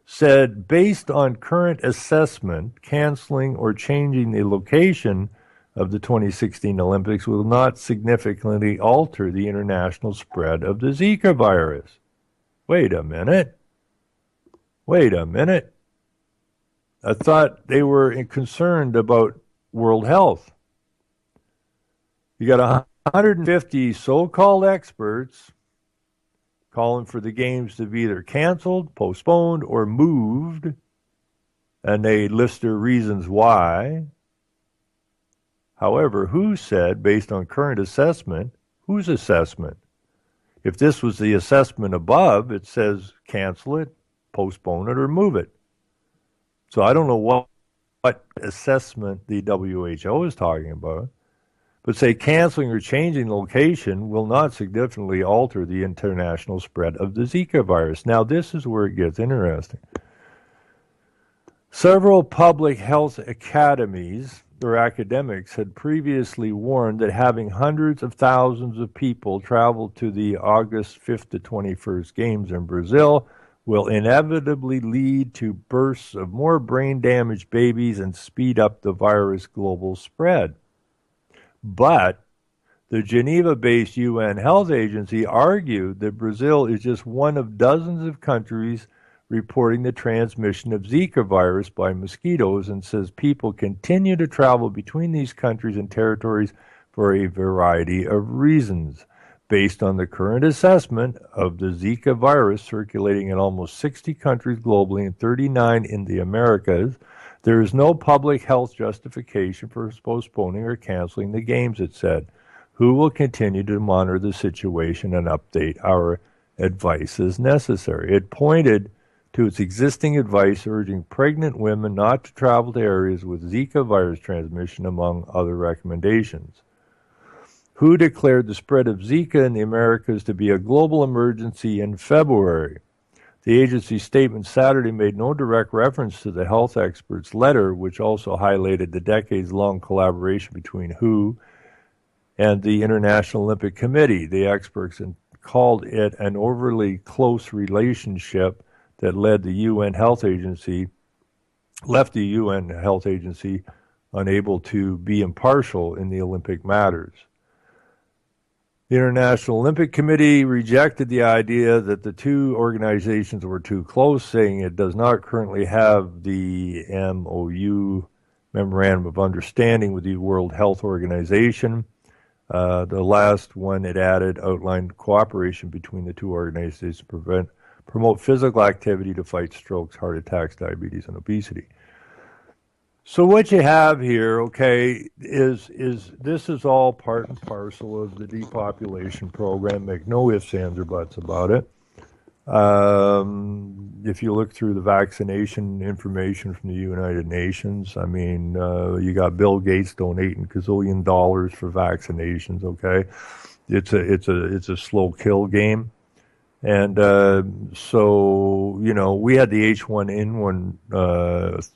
Speaker 2: said based on current assessment, canceling or changing the location of the 2016 Olympics will not significantly alter the international spread of the Zika virus. Wait a minute. I thought they were concerned about world health. You got 150 so-called experts calling for the games to be either canceled, postponed, or moved, and they list their reasons why. However, who said, based on current assessment, whose assessment? If this was the assessment above, it says cancel it, postpone it, or move it. So I don't know what assessment the WHO is talking about, but say canceling or changing location will not significantly alter the international spread of the Zika virus. Now, this is where it gets interesting. Several public health academies or academics had previously warned that having hundreds of thousands of people travel to the August 5th to 21st games in Brazil will inevitably lead to bursts of more brain-damaged babies and speed up the virus global spread. But the Geneva-based UN Health Agency argued that Brazil is just one of dozens of countries reporting the transmission of Zika virus by mosquitoes, and says people continue to travel between these countries and territories for a variety of reasons. Based on the current assessment of the Zika virus circulating in almost 60 countries globally and 39 in the Americas, there is no public health justification for postponing or canceling the games, it said. Who will continue to monitor the situation and update our advice as necessary? It pointed to its existing advice urging pregnant women not to travel to areas with Zika virus transmission, among other recommendations. WHO declared the spread of Zika in the Americas to be a global emergency in February. The agency's statement Saturday made no direct reference to the health experts' letter, which also highlighted the decades-long collaboration between WHO and the International Olympic Committee. The experts called it an overly close relationship that left the UN Health Agency unable to be impartial in the Olympic matters. The International Olympic Committee rejected the idea that the two organizations were too close, saying it does not currently have the MOU, Memorandum of Understanding, with the World Health Organization. The last one it added outlined cooperation between the two organizations to promote physical activity to fight strokes, heart attacks, diabetes, and obesity. So what you have here, okay, is this is all part and parcel of the depopulation program. Make no ifs, ands, or buts about it. If you look through the vaccination information from the United Nations, I mean, you got Bill Gates donating gazillion dollars for vaccinations. Okay, it's a slow kill game. And so, you know, we had the H1N1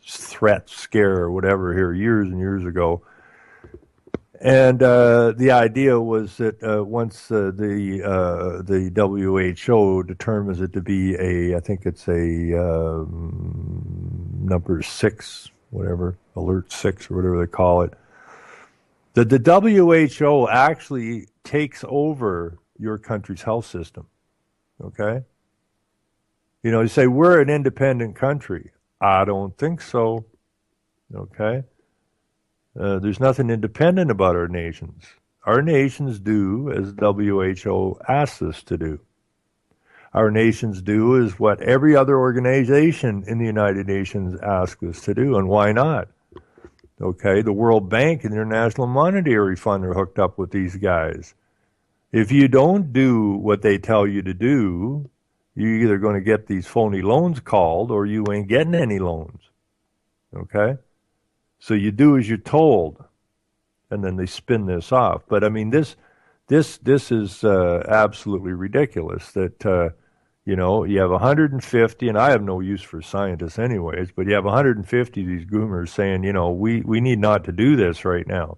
Speaker 2: threat scare or whatever here years and years ago. And the idea was that once the WHO determines it to be I think it's a number 6, whatever, alert 6 or whatever they call it, that the WHO actually takes over your country's health system. Okay? You know, you say, we're an independent country. I don't think so. Okay? There's nothing independent about our nations. Our nations do as WHO asks us to do. Our nations do is what every other organization in the United Nations asks us to do, and why not? Okay? The World Bank and the International Monetary Fund are hooked up with these guys. If you don't do what they tell you to do, you're either going to get these phony loans called or you ain't getting any loans. Okay? So you do as you're told, and then they spin this off. But I mean, this is absolutely ridiculous. That you have 150, and I have no use for scientists anyways. But you have 150 of these goomers saying, we need not to do this right now.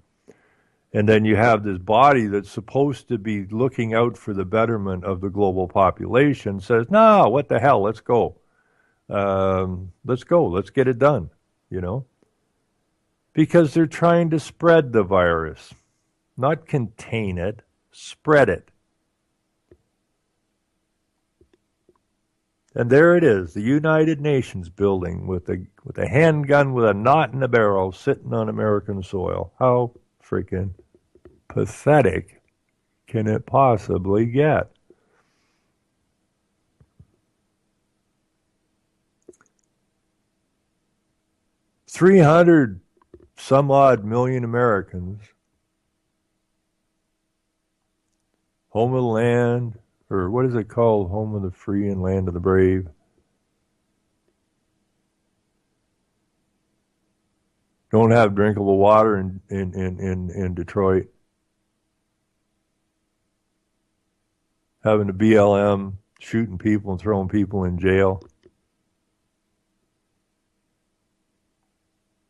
Speaker 2: And then you have this body that's supposed to be looking out for the betterment of the global population says, no, what the hell, let's go. Let's get it done, Because they're trying to spread the virus, not contain it, spread it. And there it is, the United Nations building with a handgun with a knot in the barrel sitting on American soil. How freaking pathetic can it possibly get? $300 some odd million Americans, home of the land, or what is it called? Home of the free and land of the brave. Don't have drinkable water in Detroit. Having the BLM shooting people and throwing people in jail.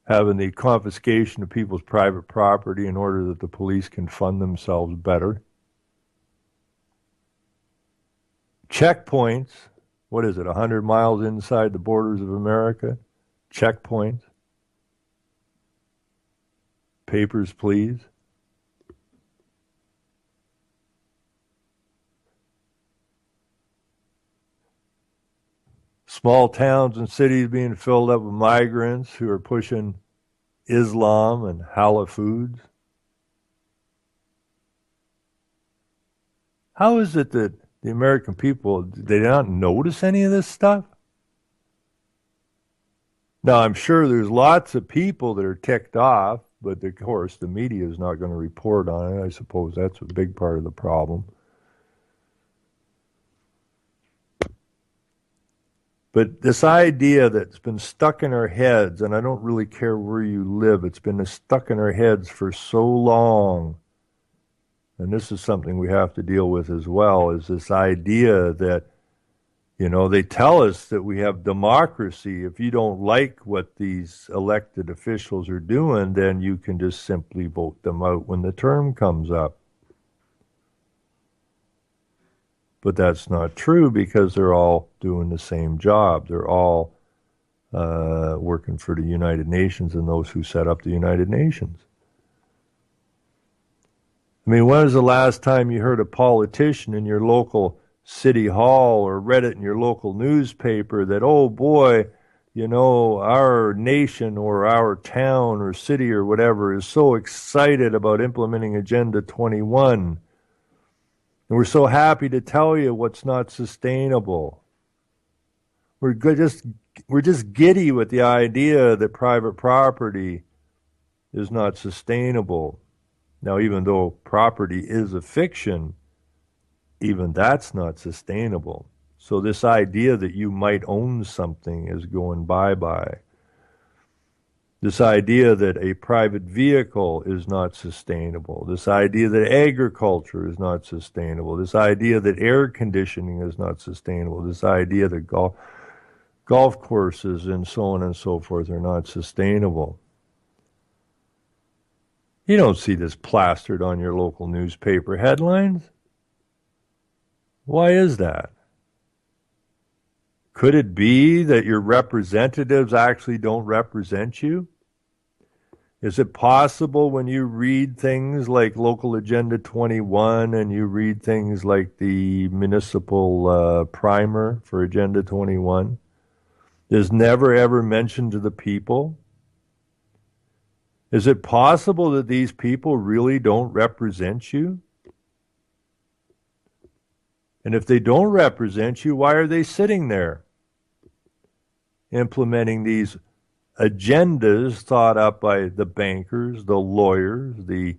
Speaker 2: Having the confiscation of people's private property in order that the police can fund themselves better. Checkpoints, what is it, 100 miles inside the borders of America? Checkpoints. Papers, please. Small towns and cities being filled up with migrants who are pushing Islam and halal foods. How is it that the American people, they not notice any of this stuff? Now, I'm sure there's lots of people that are ticked off, but of course the media is not going to report on it. I suppose that's a big part of the problem. But this idea that's been stuck in our heads, and I don't really care where you live, it's been stuck in our heads for so long, and this is something we have to deal with as well, is this idea that, they tell us that we have democracy. If you don't like what these elected officials are doing, then you can just simply vote them out when the term comes up. But that's not true because they're all doing the same job. They're all working for the United Nations and those who set up the United Nations. I mean, when was the last time you heard a politician in your local city hall or read it in your local newspaper that, oh boy, our nation or our town or city or whatever is so excited about implementing Agenda 21. And we're so happy to tell you what's not sustainable. We're just giddy with the idea that private property is not sustainable. Now, even though property is a fiction, even that's not sustainable. So this idea that you might own something is going bye-bye. This idea that a private vehicle is not sustainable. This idea that agriculture is not sustainable. This idea that air conditioning is not sustainable. This idea that golf courses and so on and so forth are not sustainable. You don't see this plastered on your local newspaper headlines. Why is that? Could it be that your representatives actually don't represent you? Is it possible when you read things like Local Agenda 21 and you read things like the municipal primer for Agenda 21, is never ever mentioned to the people? Is it possible that these people really don't represent you? And if they don't represent you, why are they sitting there implementing these agendas thought up by the bankers, the lawyers, the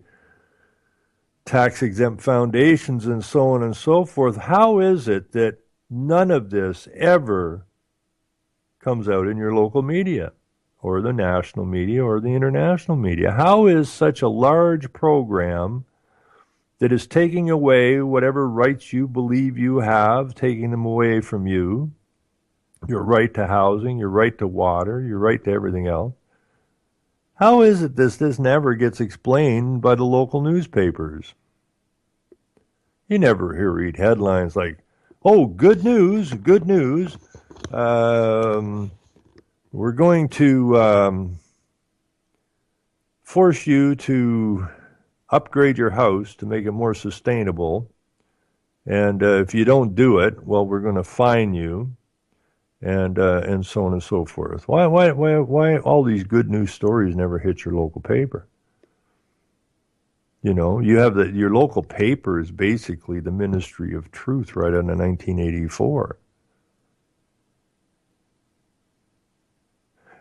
Speaker 2: tax-exempt foundations, and so on and so forth? How is it that none of this ever comes out in your local media? or the national media or the international media. How is such a large program that is taking away whatever rights you believe you have, taking them away from you, your right to housing, your right to water, your right to everything else? How is it this never gets explained by the local newspapers? You never read headlines like, oh, good news, good news. We're going to force you to upgrade your house to make it more sustainable. And if you don't do it, well, we're going to fine you, and so on and so forth. Why all these good news stories never hit your local paper? You know, you have your local paper is basically the Ministry of Truth right out of 1984.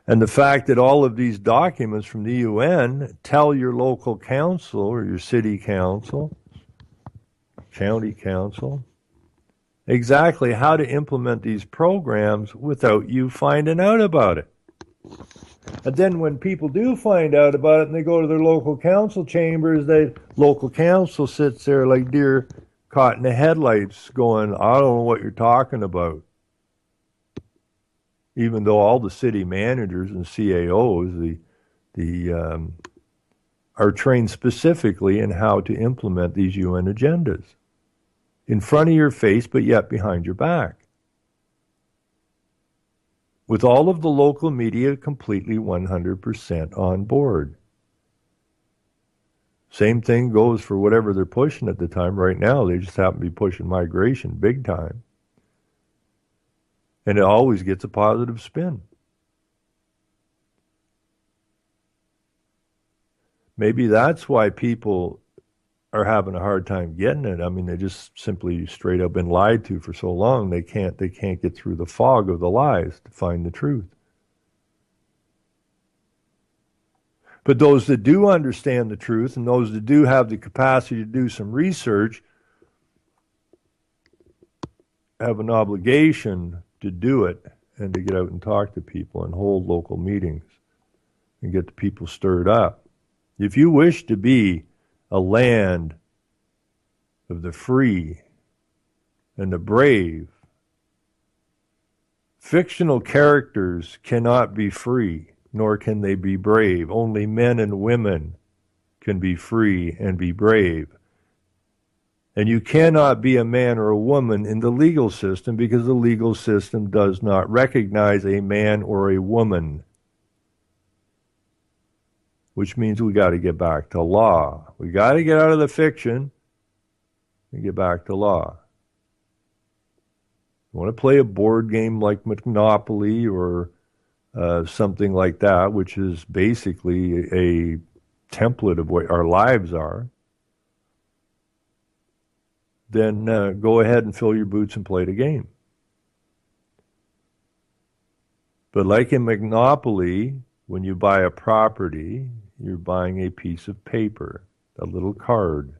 Speaker 2: And the fact that all of these documents from the UN tell your local council or your city council, county council, exactly how to implement these programs without you finding out about it. And then when people do find out about it and they go to their local council chambers, the local council sits there like deer caught in the headlights going, I don't know what you're talking about. Even though all the city managers and CAOs are trained specifically in how to implement these UN agendas. In front of your face, but yet behind your back. With all of the local media completely 100% on board. Same thing goes for whatever they're pushing at the time. Right now, they just happen to be pushing migration big time. And it always gets a positive spin. Maybe that's why people are having a hard time getting it. I mean, they just simply straight up been lied to for so long, they can't get through the fog of the lies to find the truth. But those that do understand the truth and those that do have the capacity to do some research have an obligation to do it and to get out and talk to people and hold local meetings and get the people stirred up. If you wish to be a land of the free and the brave, fictional characters cannot be free, nor can they be brave. Only men and women can be free and be brave. And you cannot be a man or a woman in the legal system because the legal system does not recognize a man or a woman. Which means we got to get back to law. We got to get out of the fiction and get back to law. You want to play a board game like Monopoly or something like that, which is basically a template of what our lives are, then go ahead and fill your boots and play the game. But like in Monopoly, when you buy a property, you're buying a piece of paper, a little card.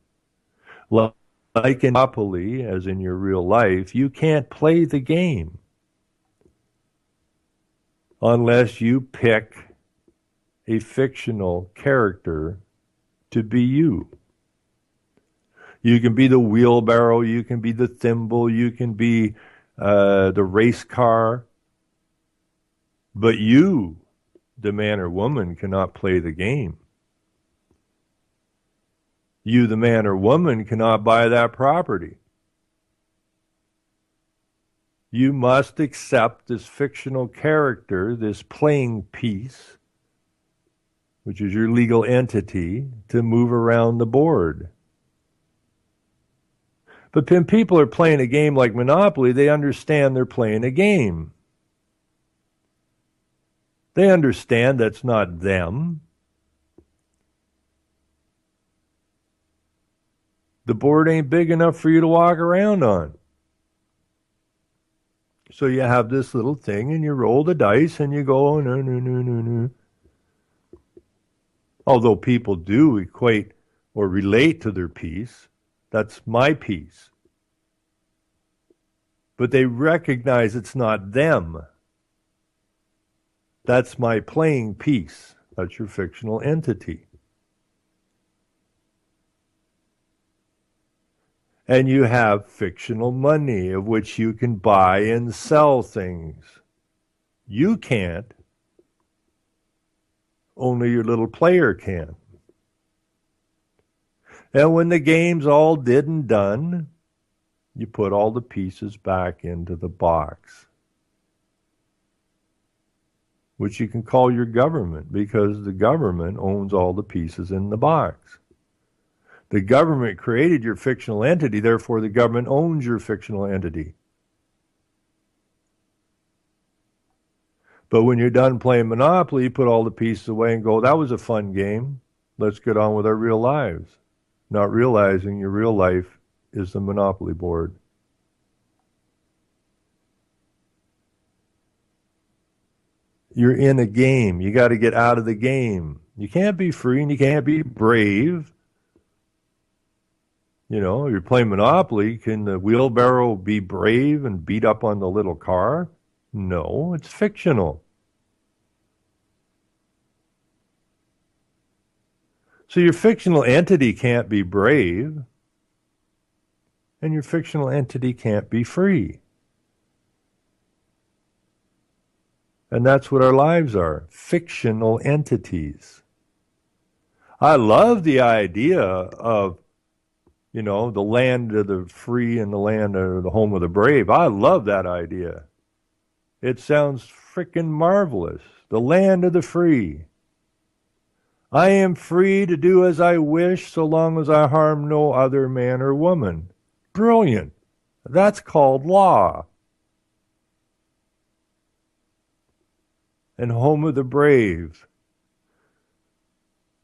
Speaker 2: Like in Monopoly, as in your real life, you can't play the game unless you pick a fictional character to be you. You can be the wheelbarrow, you can be the thimble, you can be the race car, but you, the man or woman, cannot play the game. You, the man or woman, cannot buy that property. You must accept this fictional character, this playing piece, which is your legal entity, to move around the board. But when people are playing a game like Monopoly, they understand they're playing a game. They understand that's not them. The board ain't big enough for you to walk around on. So you have this little thing and you roll the dice and you go, oh, no. Although people do equate or relate to their piece, that's my piece. But they recognize it's not them. That's my playing piece. That's your fictional entity. And you have fictional money of which you can buy and sell things. You can't. Only your little player can. And when the game's all did and done, you put all the pieces back into the box, which you can call your government, because the government owns all the pieces in the box. The government created your fictional entity, therefore the government owns your fictional entity. But when you're done playing Monopoly, you put all the pieces away and go, that was a fun game. Let's get on with our real lives. Not realizing your real life is the Monopoly board. You're in a game. You got to get out of the game. You can't be free and you can't be brave. You know, you're playing Monopoly. Can the wheelbarrow be brave and beat up on the little car? No, it's fictional. So your fictional entity can't be brave, and your fictional entity can't be free. And that's what our lives are, fictional entities. I love the idea of, you know, the land of the free and the land of the home of the brave. I love that idea. It sounds frickin' marvelous. The land of the free. I am free to do as I wish so long as I harm no other man or woman. Brilliant. That's called law. And home of the brave.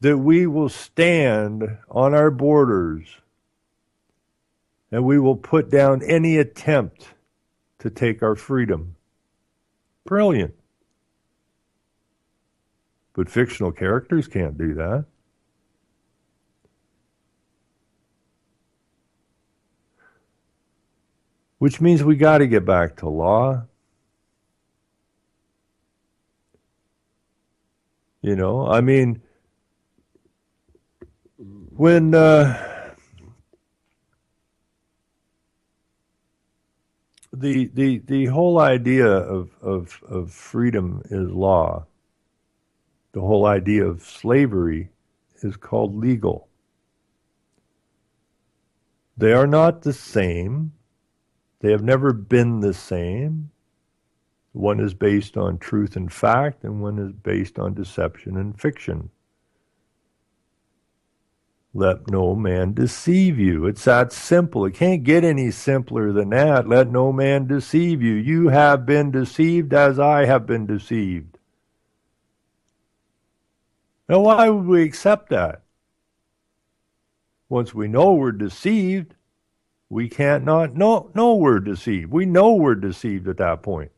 Speaker 2: That we will stand on our borders and we will put down any attempt to take our freedom. Brilliant. But fictional characters can't do that. Which means we got to get back to law. You know, I mean, when the whole idea of freedom is law. The whole idea of slavery is called legal. They are not the same. They have never been the same. One is based on truth and fact, and one is based on deception and fiction. Let no man deceive you. It's that simple. It can't get any simpler than that. Let no man deceive you. You have been deceived as I have been deceived. Now, why would we accept that? Once we know we're deceived, we can't not know we're deceived. We know we're deceived at that point.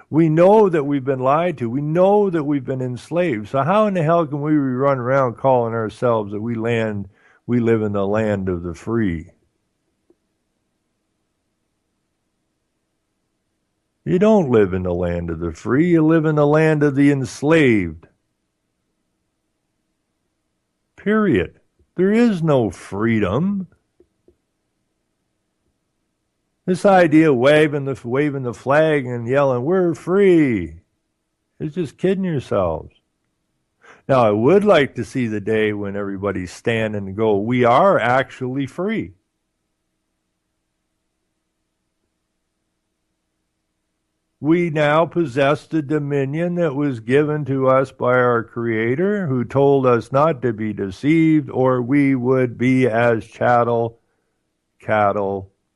Speaker 2: We know that we've been lied to. We know that we've been enslaved. So how in the hell can we run around calling ourselves that we live in the land of the free? You don't live in the land of the free. You live in the land of the enslaved. Period. There is no freedom. This idea of waving the flag and yelling, we're free, is just kidding yourselves. Now, I would like to see the day when everybody's standing and go, we are actually free. We now possess the dominion that was given to us by our Creator, who told us not to be deceived, or we would be as cattle,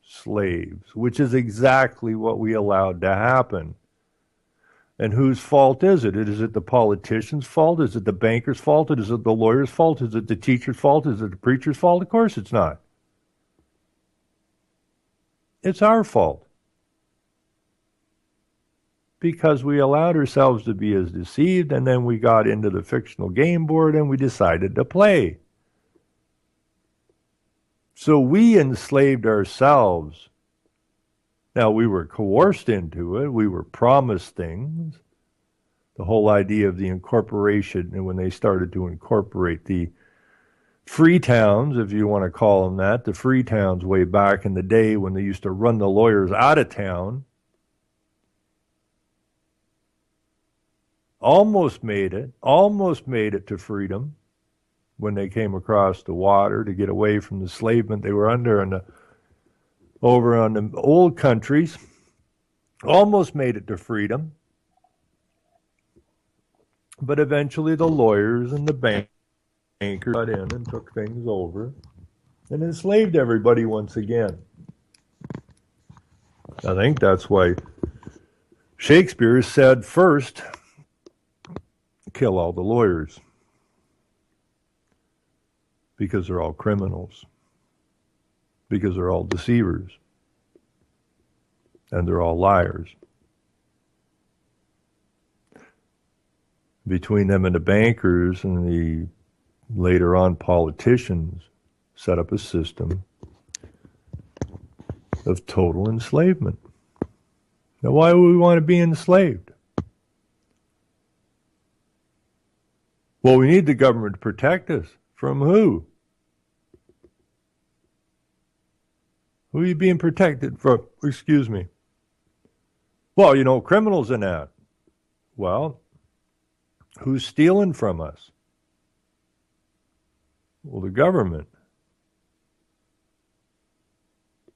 Speaker 2: slaves, which is exactly what we allowed to happen. And whose fault is it? Is it the politician's fault? Is it the banker's fault? Is it the lawyer's fault? Is it the teacher's fault? Is it the preacher's fault? Of course it's not. It's our fault. Because we allowed ourselves to be as deceived, and then we got into the fictional game board and we decided to play. So we enslaved ourselves. Now, we were coerced into it. We were promised things. The whole idea of the incorporation, and when they started to incorporate the free towns, if you want to call them that, the free towns way back in the day when they used to run the lawyers out of town, almost made it to freedom when they came across the water to get away from the enslavement they were under over on the old countries. Almost made it to freedom. But eventually the lawyers and the bankers got in and took things over and enslaved everybody once again. I think that's why Shakespeare said first, kill all the lawyers, because they're all criminals, because they're all deceivers, and they're all liars. Between them and the bankers and the later on politicians set up a system of total enslavement. Now, why would we want to be enslaved? Well, we need the government to protect us. From who? Who are you being protected from? Excuse me. Well, criminals and that. Well, who's stealing from us? Well, the government.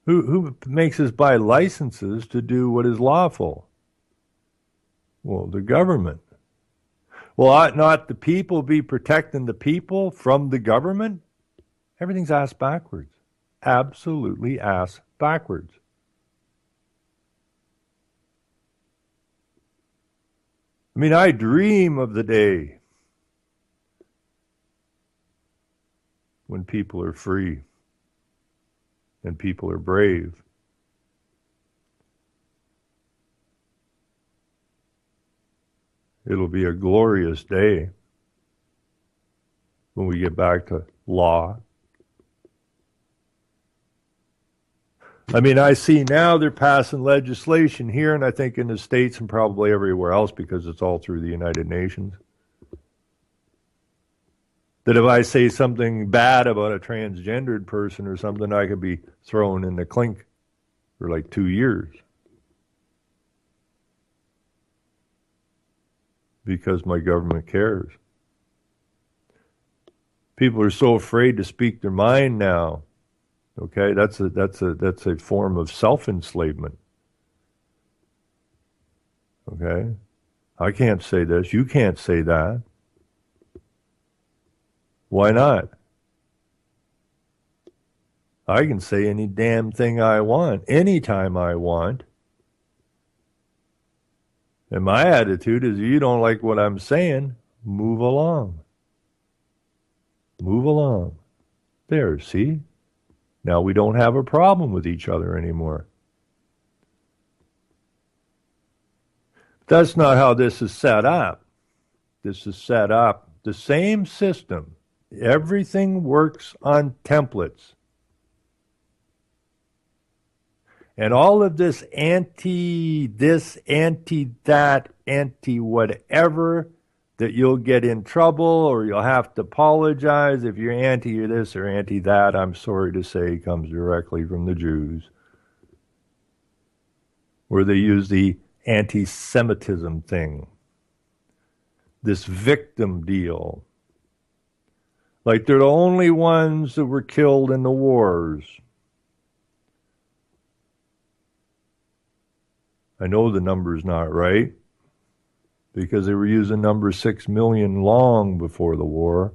Speaker 2: Who makes us buy licenses to do what is lawful? Well, the government. Well, ought not the people be protecting the people from the government? Everything's ass backwards. Absolutely ass backwards. I mean, I dream of the day when people are free and people are brave. It'll be a glorious day when we get back to law. I mean, I see now they're passing legislation here, and I think in the States and probably everywhere else, because it's all through the United Nations, that if I say something bad about a transgendered person or something, I could be thrown in the clink for like 2 years. Because my government cares. People are so afraid to speak their mind now. Okay, that's a form of self-enslavement. Okay, I can't say this. You can't say that. Why not? I can say any damn thing I want, anytime I want. And my attitude is, you don't like what I'm saying, move along. Move along. There, see? Now we don't have a problem with each other anymore. That's not how this is set up. This is set up the same system. Everything works on templates. And all of this anti-this, anti-that, anti-whatever, that you'll get in trouble or you'll have to apologize if you're anti-this or anti-that, I'm sorry to say, comes directly from the Jews, where they use the anti-Semitism thing, this victim deal. Like they're the only ones that were killed in the wars. I know the number's not right, because they were using number 6 million long before the war.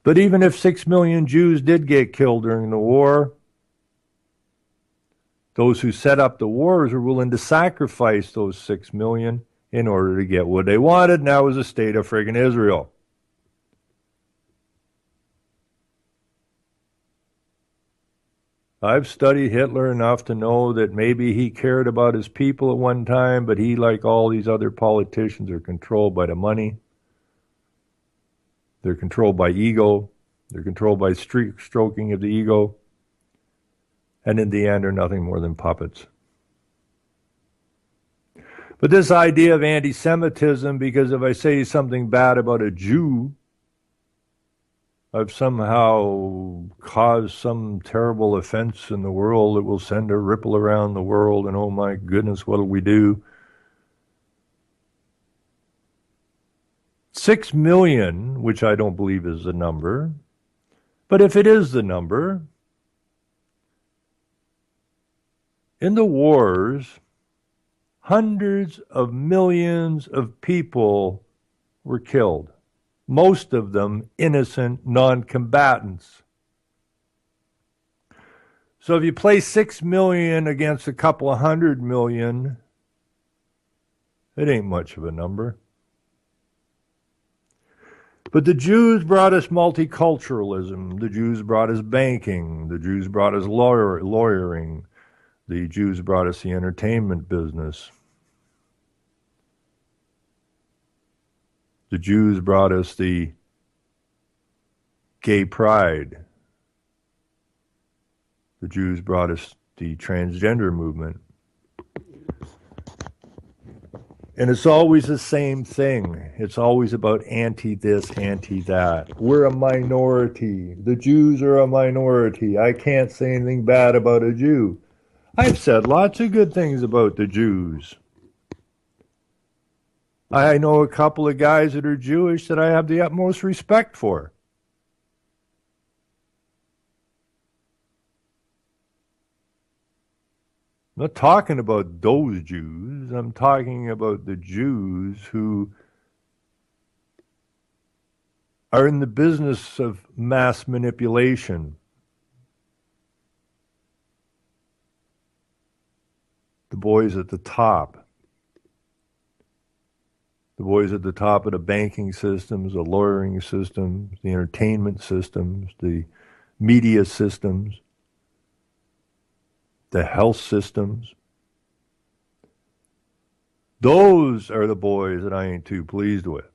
Speaker 2: But even if 6 million Jews did get killed during the war, those who set up the wars were willing to sacrifice those 6 million in order to get what they wanted, and that was a state of friggin' Israel. I've studied Hitler enough to know that maybe he cared about his people at one time, but he, like all these other politicians, are controlled by the money. They're controlled by ego. They're controlled by stroking of the ego. And in the end, are nothing more than puppets. But this idea of anti-Semitism, because if I say something bad about a Jew, I've somehow caused some terrible offense in the world that will send a ripple around the world, and oh my goodness, what will we do? 6 million, which I don't believe is the number, but if it is the number, in the wars, hundreds of millions of people were killed, most of them innocent non-combatants. So if you place 6 million against a couple of 100 million, it ain't much of a number. But the Jews brought us multiculturalism. The Jews brought us banking. The Jews brought us lawyering. The Jews brought us the entertainment business. The Jews brought us the gay pride. The Jews brought us the transgender movement. And it's always the same thing. It's always about anti-this, anti-that. We're a minority. The Jews are a minority. I can't say anything bad about a Jew. I've said lots of good things about the Jews. I know a couple of guys that are Jewish that I have the utmost respect for. I'm not talking about those Jews. I'm talking about the Jews who are in the business of mass manipulation. The boys at the top. The boys at the top of the banking systems, the lawyering systems, the entertainment systems, the media systems, the health systems. Those are the boys that I ain't too pleased with.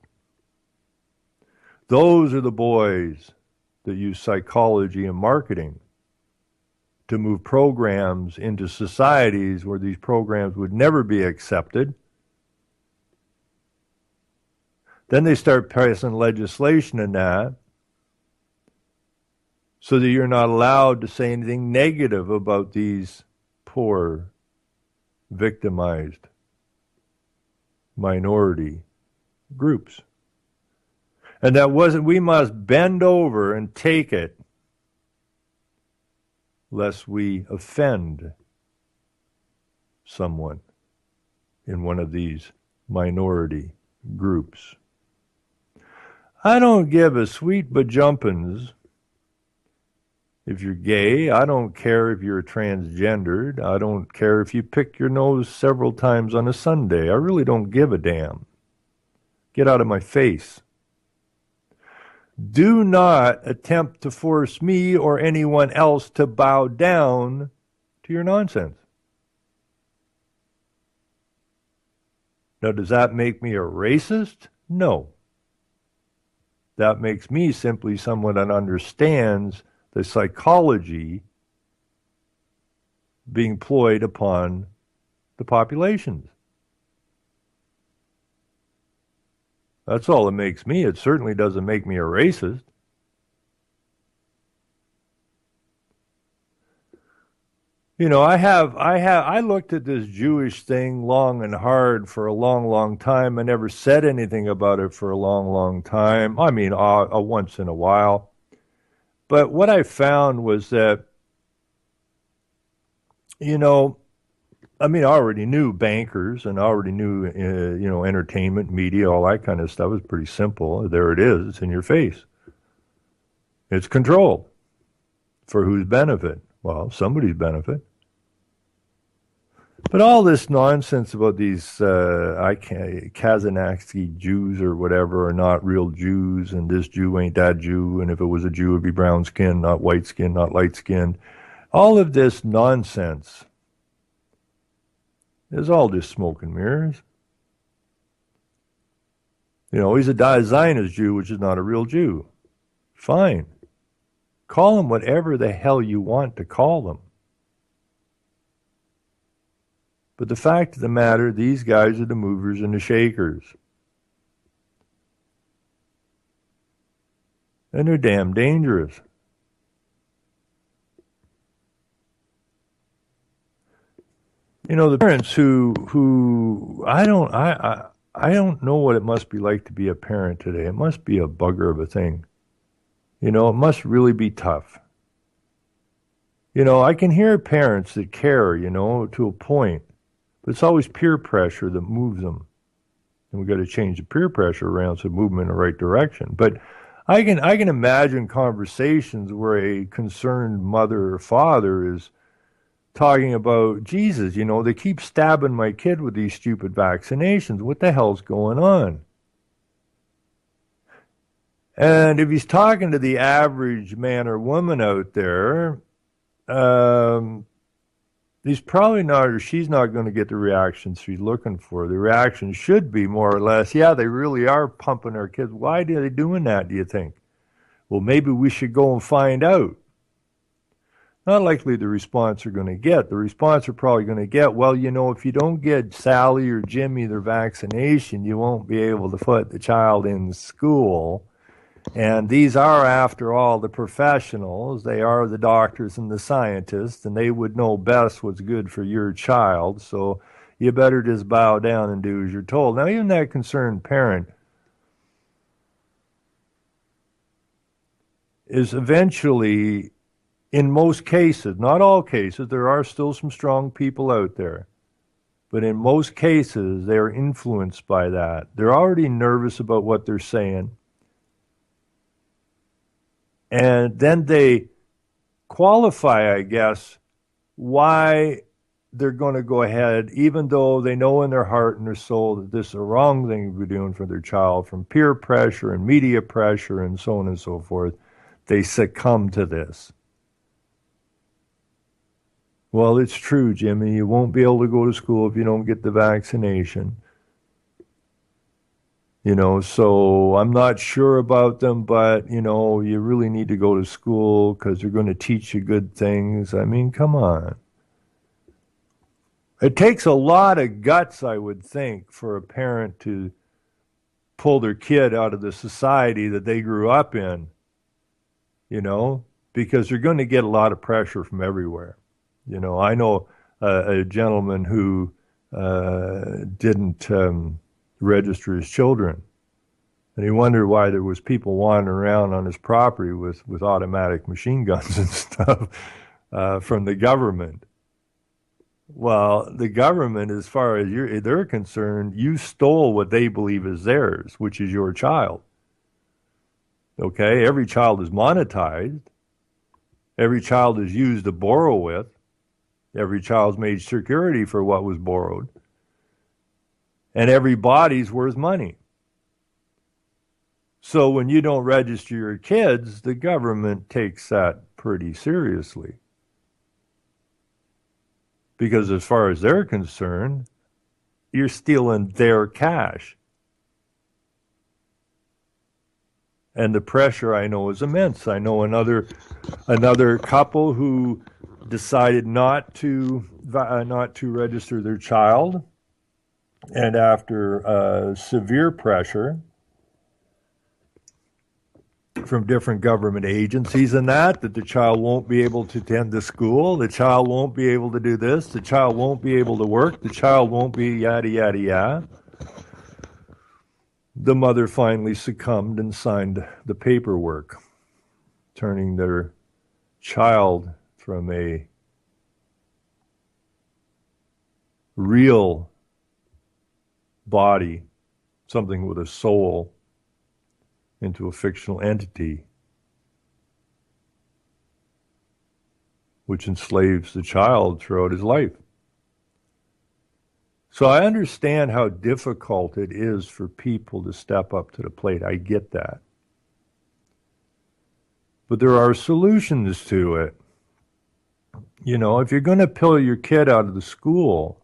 Speaker 2: Those are the boys that use psychology and marketing to move programs into societies where these programs would never be accepted. Then they start passing legislation in that so that you're not allowed to say anything negative about these poor, victimized minority groups. And that wasn't, we must bend over and take it lest we offend someone in one of these minority groups. I don't give a sweet bajumpins if you're gay. I don't care if you're transgendered. I don't care if you pick your nose several times on a Sunday. I really don't give a damn. Get out of my face. Do not attempt to force me or anyone else to bow down to your nonsense. Now, does that make me a racist? No. That makes me simply someone that understands the psychology being employed upon the populations. That's all it makes me. It certainly doesn't make me a racist. You know, I looked at this Jewish thing long and hard for a long, long time. I never said anything about it for a long, long time. I mean, once in a while. But what I found was that, you know, I mean, I already knew bankers and I already knew, entertainment, media, all that kind of stuff. It was pretty simple. There it is. It's in your face. It's controlled. For whose benefit? Well, somebody's benefit. But all this nonsense about these Kazakhstan Jews or whatever are not real Jews, and this Jew ain't that Jew, and if it was a Jew, it'd be brown skin, not white skin, not light skin. All of this nonsense is all just smoke and mirrors. You know, he's a Zionist Jew, which is not a real Jew. Fine. Call him whatever the hell you want to call them. But the fact of the matter, these guys are the movers and the shakers. And they're damn dangerous. You know, the parents who I don't know what it must be like to be a parent today. It must be a bugger of a thing. You know, it must really be tough. You know, I can hear parents that care, you know, to a point, but it's always peer pressure that moves them. And we've got to change the peer pressure around so move them in the right direction. But I can imagine conversations where a concerned mother or father is talking about, Jesus, you know, they keep stabbing my kid with these stupid vaccinations. What the hell's going on? And if he's talking to the average man or woman out there, he's probably not, or she's not going to get the reactions she's looking for. The reaction should be more or less, yeah, they really are pumping our kids. Why are they doing that, do you think? Well, maybe we should go and find out. Not likely the response they're going to get. The response they're probably going to get, well, you know, if you don't get Sally or Jimmy their vaccination, you won't be able to put the child in school. And these are, after all, the professionals. They are the doctors and the scientists, and they would know best what's good for your child. So you better just bow down and do as you're told. Now, even that concerned parent is eventually, in most cases, not all cases, there are still some strong people out there, but in most cases, they are influenced by that. They're already nervous about what they're saying. And then they qualify, I guess, why they're going to go ahead, even though they know in their heart and their soul that this is the wrong thing to be doing for their child, from peer pressure and media pressure and so on and so forth. They succumb to this. Well, it's true, Jimmy. You won't be able to go to school if you don't get the vaccination. You know, so I'm not sure about them, but, you know, you really need to go to school because they're going to teach you good things. I mean, come on. It takes a lot of guts, I would think, for a parent to pull their kid out of the society that they grew up in, you know, because they're going to get a lot of pressure from everywhere. You know, I know a gentleman who didn't register his children, and he wondered why there was people wandering around on his property with automatic machine guns and stuff from the government. Well, the government, as far as they're concerned, you stole what they believe is theirs, which is your child. Okay, every child is monetized. Every child is used to borrow with. Every child's made security for what was borrowed. And every body's worth money. So when you don't register your kids, the government takes that pretty seriously. Because as far as they're concerned, you're stealing their cash. And the pressure, I know, is immense. I know another couple who decided not to register their child, and after severe pressure from different government agencies and that the child won't be able to attend the school, the child won't be able to do this, the child won't be able to work, the child won't be yada, yada, yada. The mother finally succumbed and signed the paperwork, turning their child from a real body, something with a soul, into a fictional entity, which enslaves the child throughout his life. So I understand how difficult it is for people to step up to the plate. I get that. But there are solutions to it. You know, if you're going to pull your kid out of the school,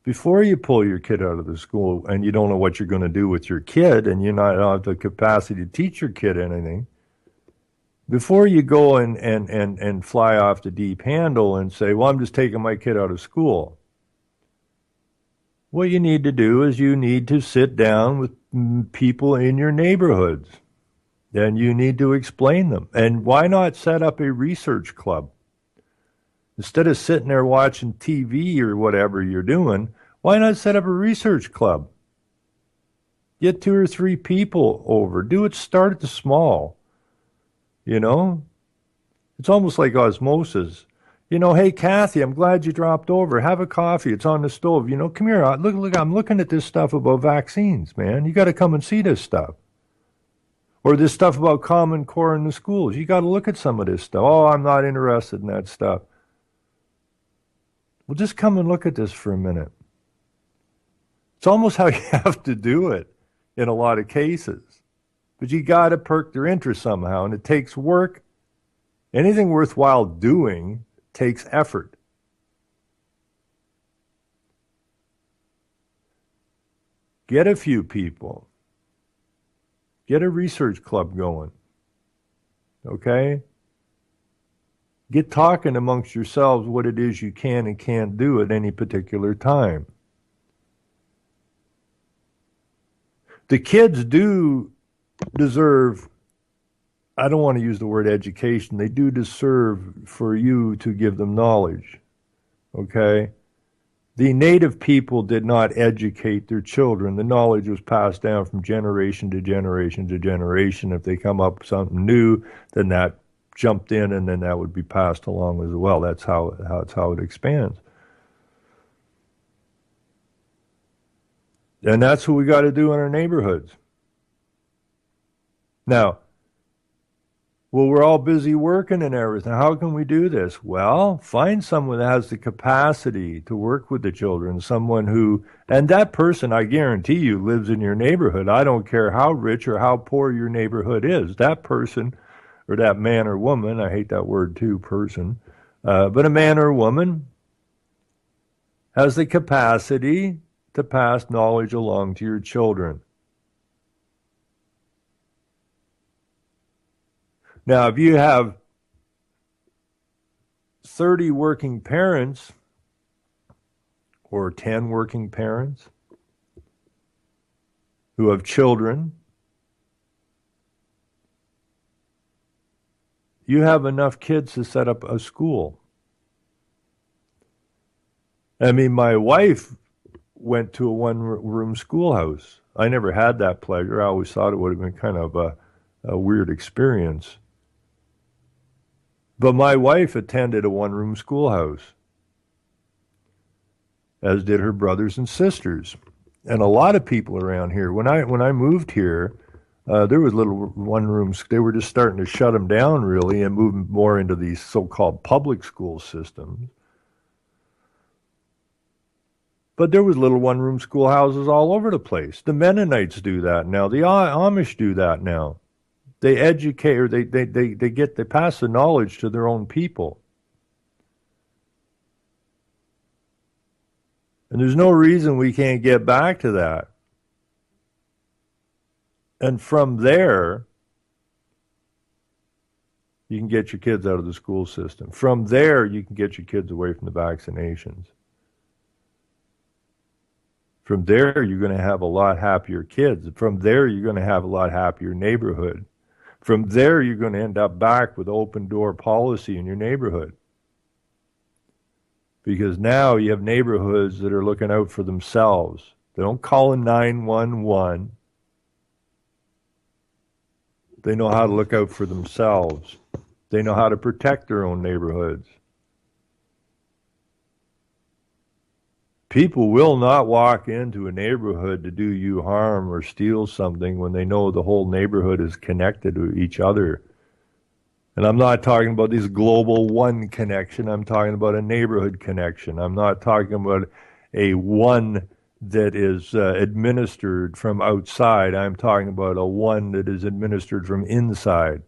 Speaker 2: before you pull your kid out of the school and you don't know what you're going to do with your kid and you don't have the capacity to teach your kid anything, before you go and fly off the deep handle and say, well, I'm just taking my kid out of school, What you need to do is you need to sit down with people in your neighborhoods, and you need to explain them. And why not set up a research club? Instead of sitting there watching TV or whatever you're doing, why not set up a research club? Get 2 or 3 people over. Do it, start at the small. You know? It's almost like osmosis. You know, hey, Kathy, I'm glad you dropped over. Have a coffee. It's on the stove. You know, come here. Look, I'm looking at this stuff about vaccines, man. You got to come and see this stuff. Or this stuff about Common Core in the schools. You got to look at some of this stuff. Oh, I'm not interested in that stuff. Well, just come and look at this for a minute. It's almost how you have to do it in a lot of cases. But you got to perk their interest somehow, and it takes work. Anything worthwhile doing takes effort. Get a few people. Get a research club going. Okay? Get talking amongst yourselves what it is you can and can't do at any particular time. The kids do deserve, I don't want to use the word education, they do deserve for you to give them knowledge. Okay? The native people did not educate their children. The knowledge was passed down from generation to generation to generation. If they come up with something new, then that jumped in, and then that would be passed along as well. That's how it expands. And that's what we got to do in our neighborhoods. Now, well, we're all busy working and everything. How can we do this? Well, find someone that has the capacity to work with the children, someone who, and that person, I guarantee you, lives in your neighborhood. I don't care how rich or how poor your neighborhood is. That person, or that man or woman, I hate that word too, person, but a man or woman has the capacity to pass knowledge along to your children. Now, if you have 30 working parents or 10 working parents who have children, you have enough kids to set up a school. I mean, my wife went to a one-room schoolhouse. I never had that pleasure. I always thought it would have been kind of a weird experience. But my wife attended a one-room schoolhouse, as did her brothers and sisters. And a lot of people around here, when I moved here, there was little one-rooms. They were just starting to shut them down, really, and move more into these so-called public school systems. But there was little one-room schoolhouses all over the place. The Mennonites do that now. The Amish do that now. They educate, or they pass the knowledge to their own people. And there's no reason we can't get back to that. And from there, you can get your kids out of the school system. From there, you can get your kids away from the vaccinations. From there, you're going to have a lot happier kids. From there, you're going to have a lot happier neighborhood. From there, you're going to end up back with open door policy in your neighborhood. Because now you have neighborhoods that are looking out for themselves. They don't call in 911. They know how to look out for themselves. They know how to protect their own neighborhoods. People will not walk into a neighborhood to do you harm or steal something when they know the whole neighborhood is connected to each other. And I'm not talking about this global one connection. I'm talking about a neighborhood connection. I'm not talking about a one that is administered from outside. I'm talking about a one that is administered from inside.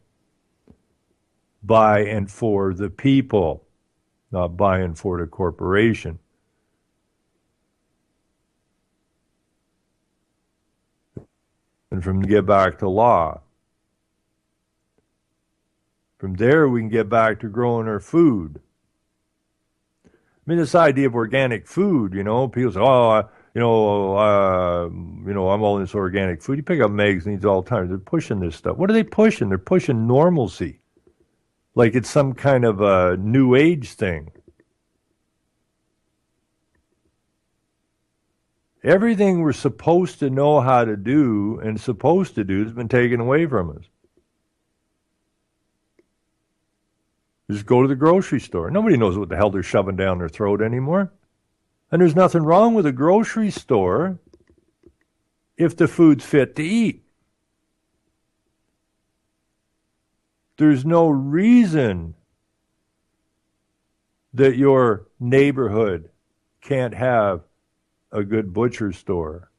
Speaker 2: By and for the people, not by and for the corporation. And from get back to law. From there, we can get back to growing our food. I mean, this idea of organic food, you know, people say, oh, I'm all this organic food. You pick up magazines all the time. They're pushing this stuff. What are they pushing? They're pushing normalcy, like it's some kind of a new age thing. Everything we're supposed to know how to do and supposed to do has been taken away from us. Just go to the grocery store. Nobody knows what the hell they're shoving down their throat anymore. And there's nothing wrong with a grocery store if the food's fit to eat. There's no reason that your neighborhood can't have a good butcher store.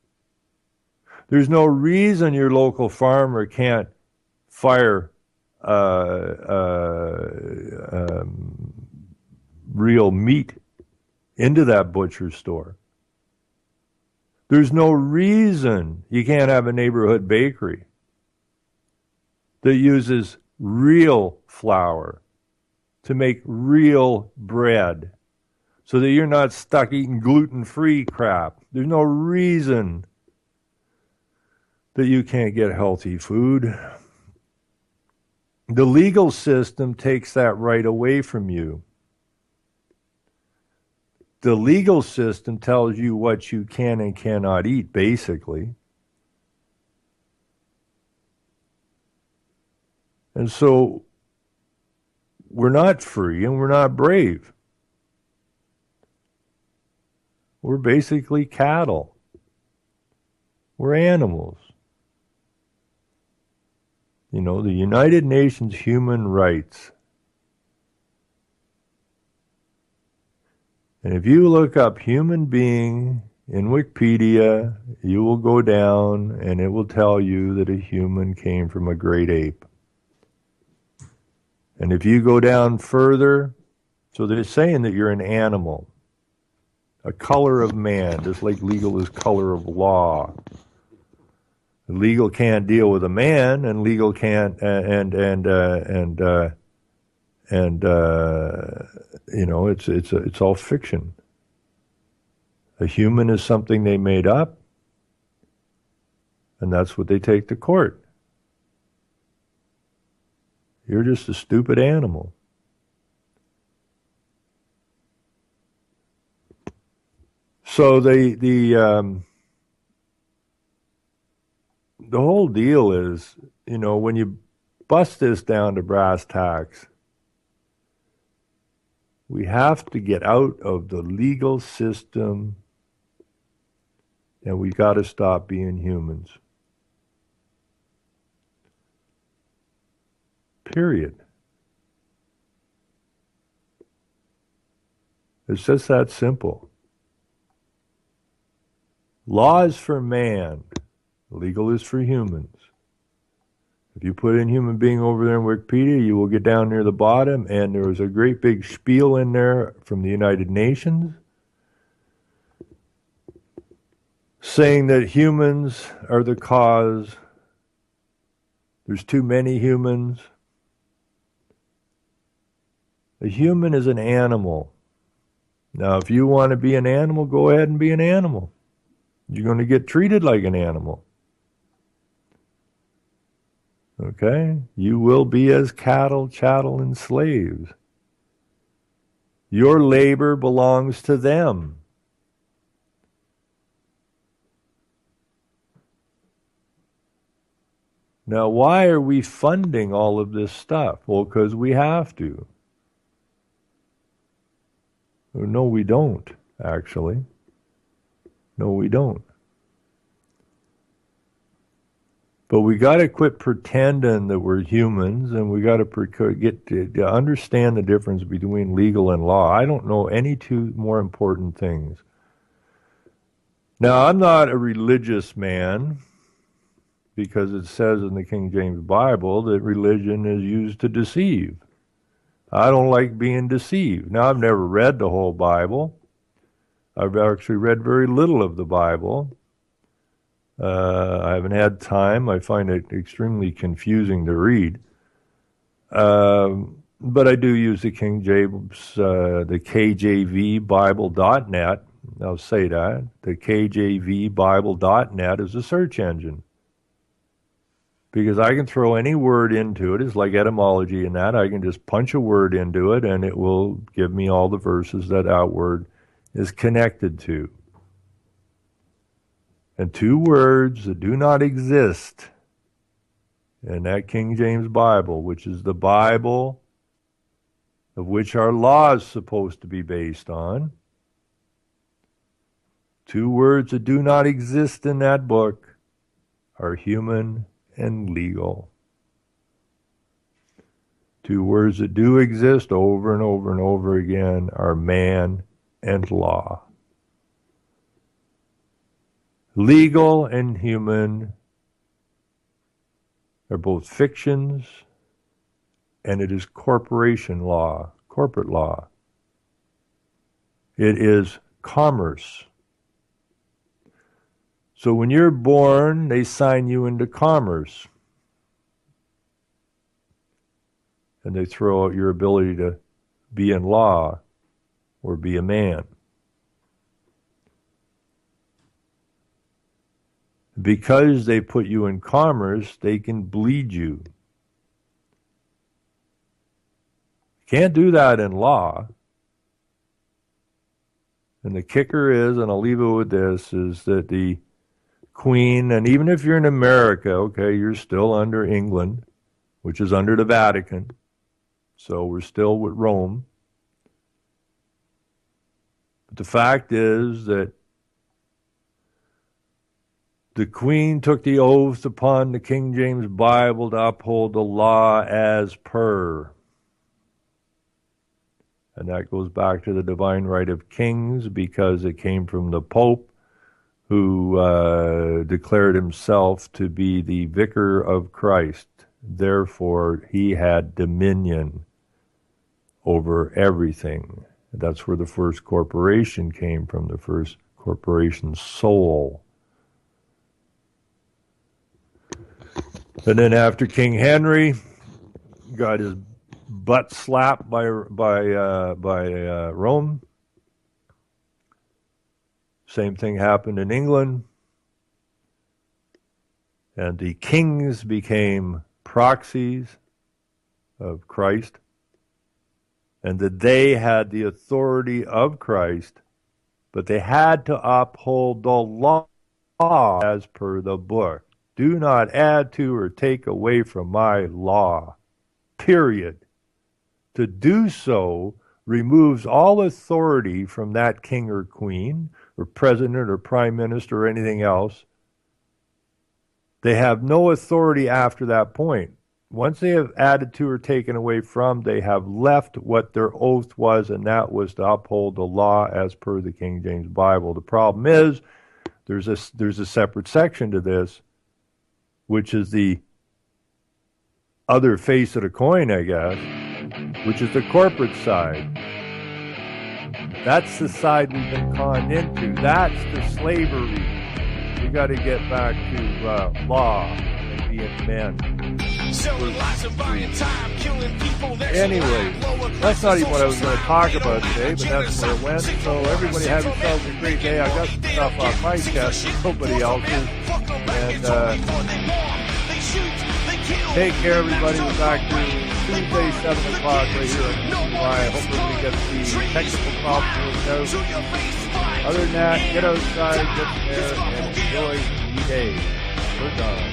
Speaker 2: There's no reason your local farmer can't fire real meat into that butcher store. There's no reason you can't have a neighborhood bakery that uses real flour to make real bread so that you're not stuck eating gluten-free crap. There's no reason that you can't get healthy food. The legal system takes that right away from you. The legal system tells you what you can and cannot eat, basically. And so we're not free and we're not brave. We're basically cattle. We're animals. The United Nations Human Rights. And if you look up human being in Wikipedia, you will go down and it will tell you that a human came from a great ape. And if you go down further, so they're saying that you're an animal, a color of man, just like legal is color of law. Legal can't deal with a man, and legal can't, it's all fiction. A human is something they made up, and that's what they take to court. You're just a stupid animal. So the whole deal is, when you bust this down to brass tacks, we have to get out of the legal system and we got to stop being humans. Period. It's just that simple. Law is for man. Legal is for humans. If you put in human being over there in Wikipedia, you will get down near the bottom, and there was a great big spiel in there from the United Nations saying that humans are the cause. There's too many humans. A human is an animal. Now, if you want to be an animal, go ahead and be an animal. You're going to get treated like an animal. Okay? You will be as cattle, chattel, and slaves. Your labor belongs to them. Now, why are we funding all of this stuff? Well, because we have to. No, we don't, actually. No, we don't. But we got to quit pretending that we're humans, and we got to get to understand the difference between legal and law. I don't know any two more important things. Now, I'm not a religious man, because it says in the King James Bible that religion is used to deceive. I don't like being deceived. Now, I've never read the whole Bible. I've actually read very little of the Bible. I haven't had time. I find it extremely confusing to read. But I do use the King James, the KJV Bible.net. I'll say that. The KJVBible.net is a search engine. Because I can throw any word into it. It's like etymology in that. I can just punch a word into it and it will give me all the verses that word is connected to. And two words that do not exist in that King James Bible, which is the Bible of which our law is supposed to be based on. Two words that do not exist in that book are human and legal. Two words that do exist over and over and over again are man and law. Legal and human are both fictions, and it is corporation law, corporate law. It is commerce. So when you're born, they sign you into commerce. And they throw out your ability to be in law or be a man. Because they put you in commerce, they can bleed you. Can't do that in law. And the kicker is, and I'll leave it with this, is that the Queen, and even if you're in America, okay, you're still under England, which is under the Vatican. So we're still with Rome. But the fact is that the Queen took the oath upon the King James Bible to uphold the law as per. And that goes back to the divine right of kings because it came from the Pope, who declared himself to be the vicar of Christ. Therefore, he had dominion over everything. That's where the first corporation came from, the first corporation soul. And then after King Henry got his butt slapped by Rome, same thing happened in England, and the kings became proxies of Christ, and that they had the authority of Christ, but they had to uphold the law as per the book. Do not add to or take away from my law, period. To do so removes all authority from that king or queen or president or prime minister or anything else. They have no authority after that point. Once they have added to or taken away from, they have left what their oath was, and that was to uphold the law as per the King James Bible. The problem is there's a separate section to this, which is the other face of the coin, I guess, which is the corporate side. That's the side we've been conned into. That's the slavery. We got to get back to law and being men. Anyway, that's not even what I was going to talk about today, but that's where it went. So everybody have yourselves a great day. I got some stuff off my chest and nobody else's. And take care, everybody. We're back to Tuesday, 7 o'clock right here on CY. Hopefully we get the technical problems worked out. Other than that, get outside, get some air, and enjoy the day. We're done.